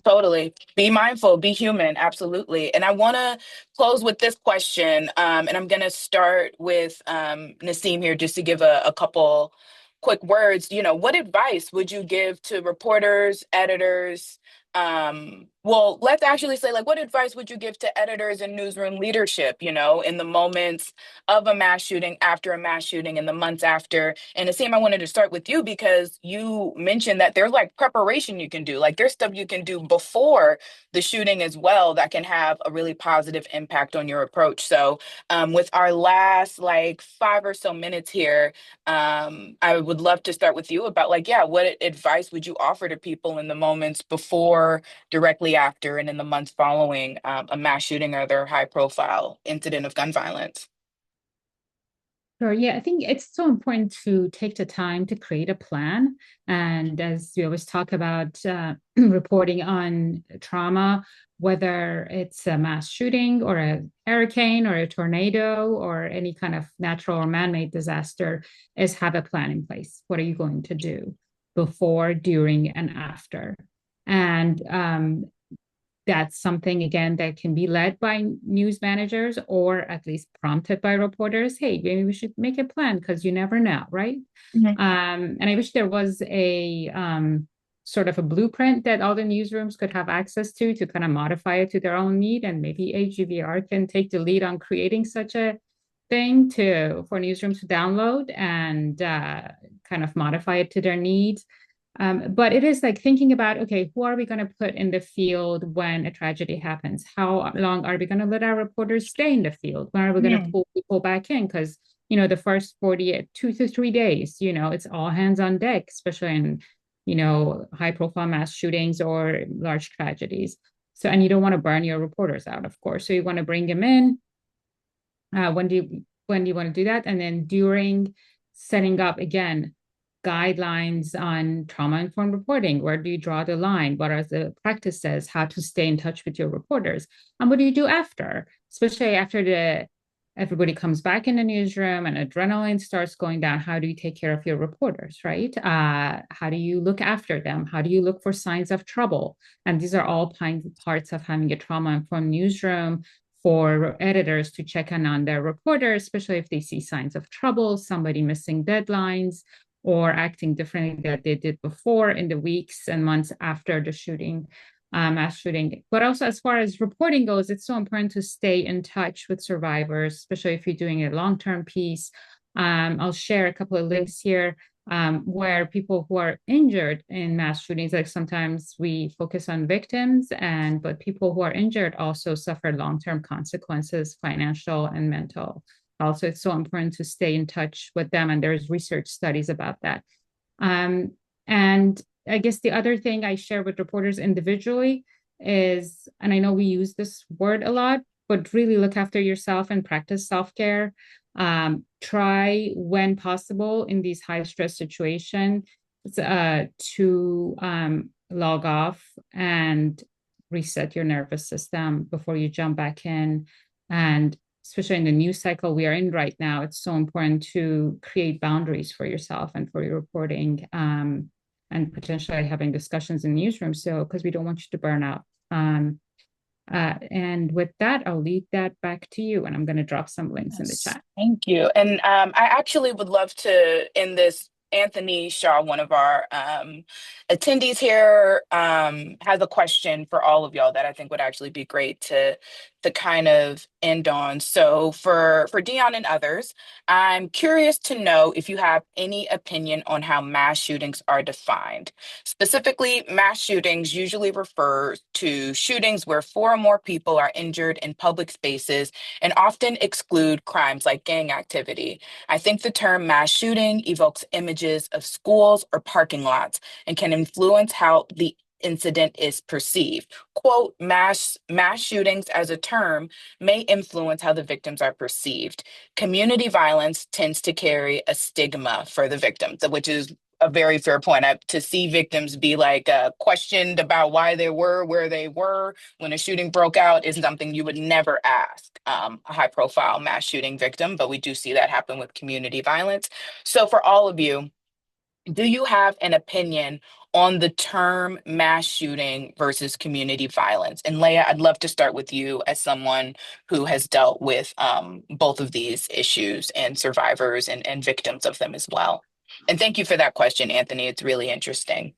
Totally. Be mindful, be human. Absolutely. And I want to close with this question. And I'm going to start with Naseem here just to give a couple quick words. You know, what advice would you give to reporters, editors? Well, let's actually say, like, what advice would you give to editors and newsroom leadership, you know, in the moments of a mass shooting, after a mass shooting, in the months after? And Naseem, I wanted to start with you because you mentioned that there's like preparation you can do, like there's stuff you can do before the shooting as well that can have a really positive impact on your approach. So, with our last like 5 or so minutes here, I would love to start with you about like, yeah, what advice would you offer to people in the moments before, directly after, and in the months following a mass shooting or other high profile incident of gun violence? Sure. Yeah, I think it's so important to take the time to create a plan. And as we always talk about reporting on trauma, whether it's a mass shooting or a hurricane or a tornado or any kind of natural or man-made disaster, is have a plan in place. What are you going to do before, during, and after? And that's something, again, that can be led by news managers or at least prompted by reporters. Hey, maybe we should make a plan because you never know, right? Mhm. And I wish there was a sort of a blueprint that all the newsrooms could have access to kind of modify it to their own need. And maybe AGVR can take the lead on creating such a thing for newsrooms to download and kind of modify it to their needs. But it is like thinking about, okay, who are we going to put in the field when a tragedy happens? How long are we going to let our reporters stay in the field? When are we going to pull people back in? Because, you know, the first 2 to 3 days, you know, it's all hands on deck, especially in, you know, high profile mass shootings or large tragedies. So, and you don't want to burn your reporters out, of course. So you want to bring them in. When do you want to do that? And then during setting up, again, guidelines on trauma-informed reporting. Where do you draw the line? What are the practices? How to stay in touch with your reporters? And what do you do after? Especially after everybody comes back in the newsroom and adrenaline starts going down. How do you take care of your reporters, right? How do you look after them? How do you look for signs of trouble? And these are all parts of having a trauma-informed newsroom, for editors to check in on their reporters, especially if they see signs of trouble, somebody missing deadlines, or acting differently than they did before in the weeks and months after the shooting, mass shooting. But also, as far as reporting goes, it's so important to stay in touch with survivors, especially if you're doing a long-term piece. I'll share a couple of links here where people who are injured in mass shootings, like sometimes we focus on victims, but people who are injured also suffer long-term consequences, financial and mental. Also, it's so important to stay in touch with them, and there's research studies about that. And I guess the other thing I share with reporters individually is, and I know we use this word a lot, but really look after yourself and practice self-care. Try when possible in these high stress situations to log off and reset your nervous system before you jump back in. And especially in the news cycle we are in right now, it's so important to create boundaries for yourself and for your reporting, and potentially having discussions in newsrooms. So, because we don't want you to burn out. And with that, I'll lead that back to you, and I'm going to drop some links in the chat. Thank you. And I actually would love to end this. Anthony Shaw, one of our attendees here, has a question for all of y'all that I think would actually be great to kind of end on. So for Dion and others, I'm curious to know if you have any opinion on how mass shootings are defined. Specifically, mass shootings usually refer to shootings where 4 or more people are injured in public spaces and often exclude crimes like gang activity. I think the term mass shooting evokes images of schools or parking lots and can influence how the incident is perceived. Quote, mass shootings as a term may influence how the victims are perceived. Community violence tends to carry a stigma for the victims, which is a very fair point. To see victims be like questioned about why they were where they were when a shooting broke out is something you would never ask a high profile mass shooting victim, but we do see that happen with community violence. So for all of you, do you have an opinion on the term mass shooting versus community violence? And Leah, I'd love to start with you as someone who has dealt with both of these issues and survivors and victims of them as well. And thank you for that question, Anthony. It's really interesting.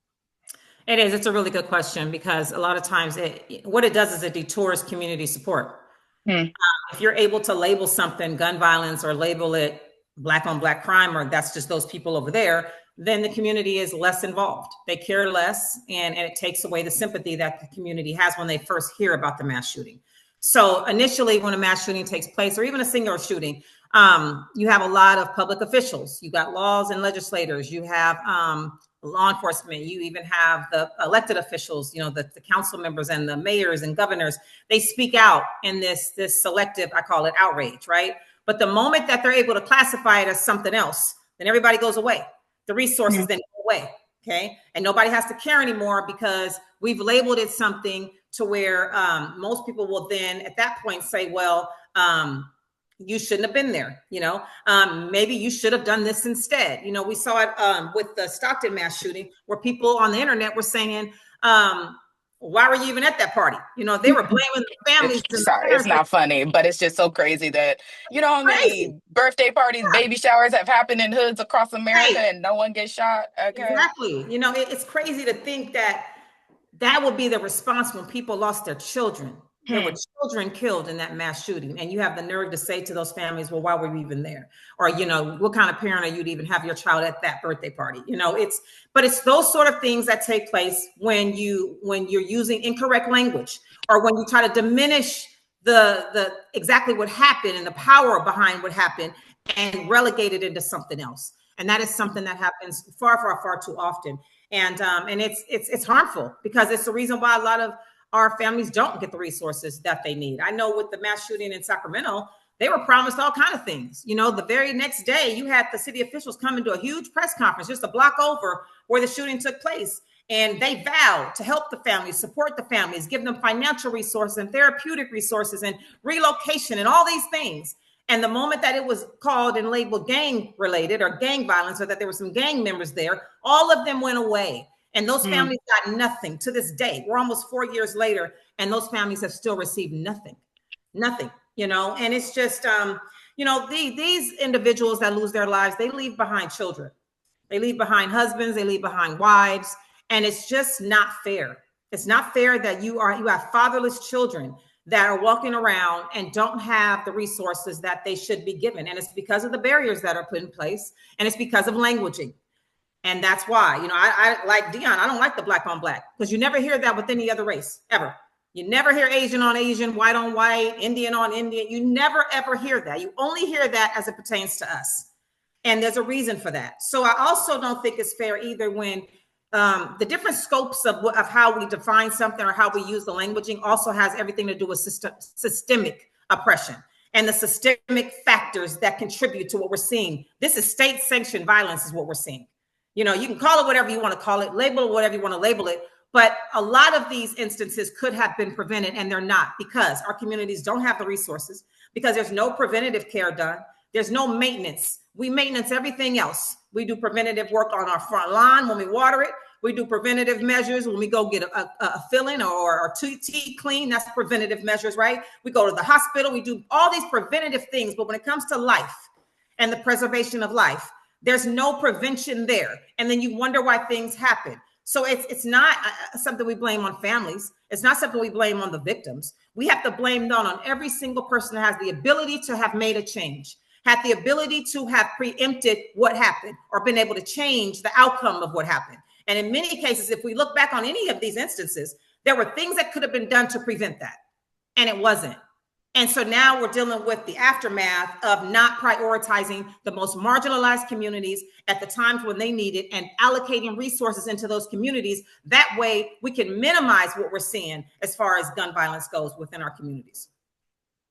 It is. It's a really good question because a lot of times what it does is it detours community support. If you're able to label something gun violence or label it Black on Black crime, or that's just those people over there, then the community is less involved. They care less, and it takes away the sympathy that the community has when they first hear about the mass shooting. So initially, when a mass shooting takes place, or even a singular shooting, you have a lot of public officials. You got laws and legislators. You have law enforcement. You even have the elected officials, the council members and the mayors and governors. They speak out in this selective, I call it outrage, right? But the moment that they're able to classify it as something else, then everybody goes away. The resources then go away, okay? And nobody has to care anymore because we've labeled it something to where most people will then at that point say, well, you shouldn't have been there, maybe you should have done this instead. We saw it with the Stockton mass shooting where people on the internet were saying, why were you even at that party? They were blaming the families. Sorry, it's not funny, but it's just so crazy that, how many birthday parties, baby showers have happened in hoods across America and no one gets shot. Okay. Exactly. It's crazy to think that would be the response when people lost their children. There were children killed in that mass shooting. And you have the nerve to say to those families, well, why were you even there? Or, what kind of parent are you to even have your child at that birthday party? But it's those sort of things that take place when you're using incorrect language, or when you try to diminish the exactly what happened and the power behind what happened and relegate it into something else. And that is something that happens far, far, far too often. And it's harmful because it's the reason why a lot of our families don't get the resources that they need. I know with the mass shooting in Sacramento, they were promised all kinds of things. The very next day, you had the city officials come into a huge press conference just a block over where the shooting took place. And they vowed to help the families, support the families, give them financial resources and therapeutic resources and relocation and all these things. And the moment that it was called and labeled gang related or gang violence, or that there were some gang members there, all of them went away. And those families got nothing to this day. We're almost 4 years later, and those families have still received nothing, and it's just, these individuals that lose their lives, they leave behind children. They leave behind husbands, they leave behind wives, and it's just not fair. It's not fair that you have fatherless children that are walking around and don't have the resources that they should be given. And it's because of the barriers that are put in place, and it's because of languaging. And that's why, I like Dion, I don't like the Black on Black, because you never hear that with any other race, ever. You never hear Asian on Asian, white on white, Indian on Indian. You never, ever hear that. You only hear that as it pertains to us. And there's a reason for that. So I also don't think it's fair either when the different scopes of how we define something or how we use the languaging also has everything to do with systemic oppression and the systemic factors that contribute to what we're seeing. This is state-sanctioned violence is what we're seeing. You can call it whatever you want to call it, label it whatever you want to label it. But a lot of these instances could have been prevented, and they're not, because our communities don't have the resources, because there's no preventative care done. There's no maintenance. We maintenance everything else. We do preventative work on our front lawn when we water it. We do preventative measures when we go get a filling or teeth clean. That's preventative measures, right? We go to the hospital. We do all these preventative things. But when it comes to life and the preservation of life, there's no prevention there. And then you wonder why things happen. So it's not something we blame on families. It's not something we blame on the victims. We have to blame down on every single person that has the ability to have made a change, had the ability to have preempted what happened or been able to change the outcome of what happened. And in many cases, if we look back on any of these instances, there were things that could have been done to prevent that. And it wasn't. And so now we're dealing with the aftermath of not prioritizing the most marginalized communities at the times when they need it and allocating resources into those communities. That way we can minimize what we're seeing as far as gun violence goes within our communities.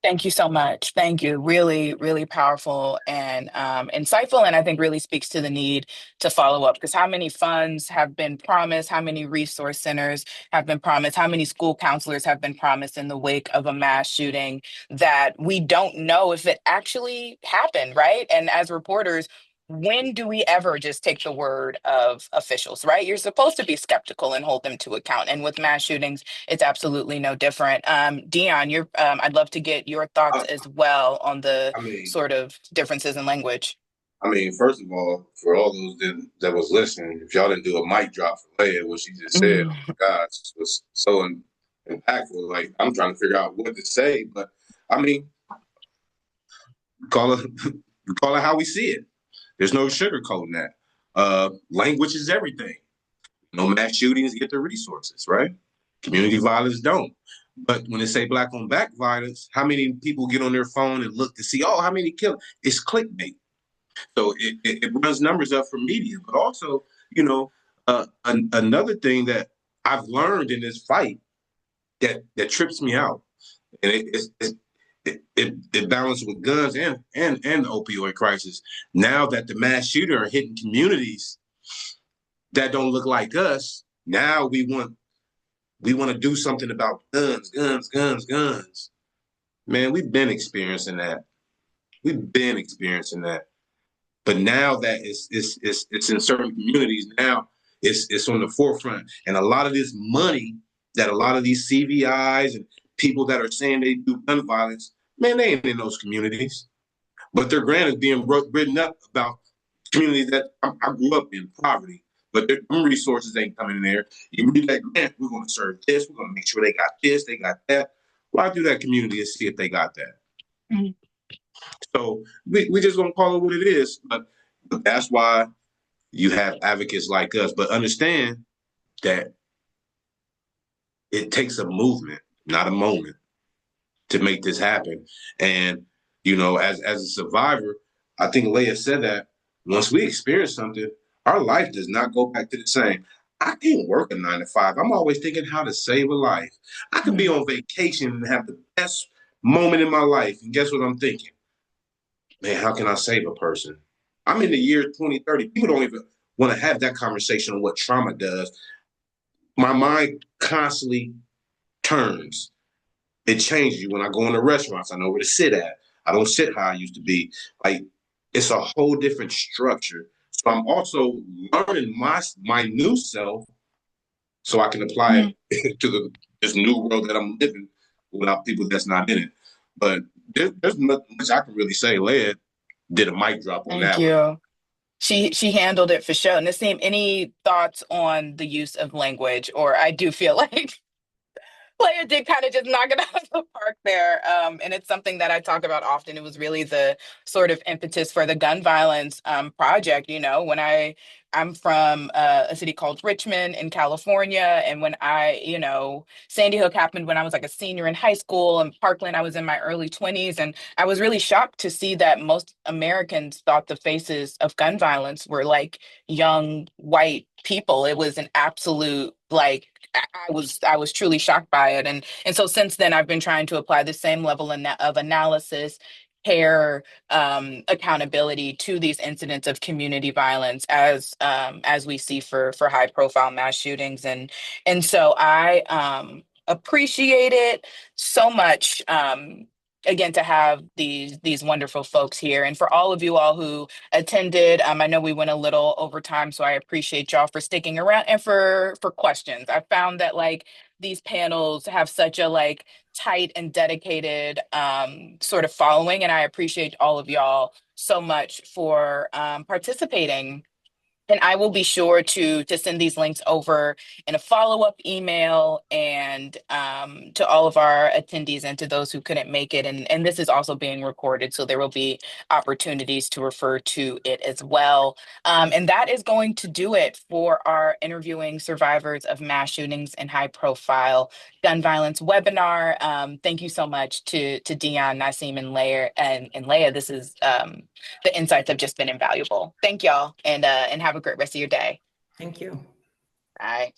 Thank you so much. Thank you. Really, really powerful and insightful, and I think really speaks to the need to follow up. Because how many funds have been promised? How many resource centers have been promised? How many school counselors have been promised in the wake of a mass shooting that we don't know if it actually happened, right? And as reporters, when do we ever just take the word of officials, right? You're supposed to be skeptical and hold them to account. And with mass shootings, it's absolutely no different. Dion, I'd love to get your thoughts I, as well on the I mean, sort of differences in language. first of all, for all those that was listening, if y'all didn't do a mic drop for Leia, what she just said, oh my gosh, this was so impactful. Like, I'm trying to figure out what to say, but I mean, call it call it how we see it. There's no sugarcoating that. Language is everything. No mass shootings get the resources, right? Community violence don't. But when they say black on black violence, how many people get on their phone and look to see, oh, how many killed? It's clickbait. So it runs numbers up for media. But also, another thing that I've learned in this fight that trips me out, and it balances with guns and the opioid crisis. Now that the mass shooter are hitting communities that don't look like us, now we want to do something about guns, guns, guns, guns. Man, we've been experiencing that. But now that it's in certain communities, now it's on the forefront. And a lot of this money that a lot of these CVIs and people that are saying they do gun violence, man, they ain't in those communities. But their grant is being written up about communities that I grew up in, poverty. But them resources ain't coming in there. You read that grant, we're going to serve this. We're going to make sure they got this, they got that. Why do that community and see if they got that? Mm-hmm. So we just going to call it what it is. But that's why you have advocates like us. But understand that it takes a movement, not a moment, to make this happen. And, as a survivor, I think Leia said that once we experience something, our life does not go back to the same. I can't work a 9 to 5. I'm always thinking how to save a life. I could be on vacation and have the best moment in my life. And guess what I'm thinking? Man, how can I save a person? I'm in the year 2030. People don't even want to have that conversation on what trauma does. My mind constantly turns. It changes you. When I go into restaurants, I know where to sit at. I don't sit how I used to be. Like, it's a whole different structure. So I'm also learning my new self so I can apply it to this new world that I'm living without people that's not in it. But there's nothing much I can really say. Leia did a mic drop on that. Thank you. She handled it for sure. Naseem, any thoughts on the use of language? Or I do feel like Leia did kind of just knock it out of the park there. And it's something that I talk about often. It was really the sort of impetus for the gun violence project. When I'm from a city called Richmond in California. And when Sandy Hook happened when I was like a senior in high school, and Parkland, I was in my early 20s. And I was really shocked to see that most Americans thought the faces of gun violence were like young white people. It was an absolute, like, I was truly shocked by it. And so since then, I've been trying to apply the same level of analysis, care, accountability to these incidents of community violence as we see for high profile mass shootings. And so I appreciate it so much. Again, to have these wonderful folks here, and for all of you all who attended. I know we went a little over time, so I appreciate y'all for sticking around and for questions. I found that like these panels have such a tight and dedicated sort of following, and I appreciate all of y'all so much for participating. And I will be sure to send these links over in a follow-up email, and to all of our attendees and to those who couldn't make it. And this is also being recorded, so there will be opportunities to refer to it as well. And that is going to do it for our Interviewing Survivors of Mass Shootings and High-Profile Gun Violence webinar. Thank you so much to Dion, Naseem, and Leia. This is the insights have just been invaluable. Thank y'all, and have a great rest of your day. Thank you. Bye.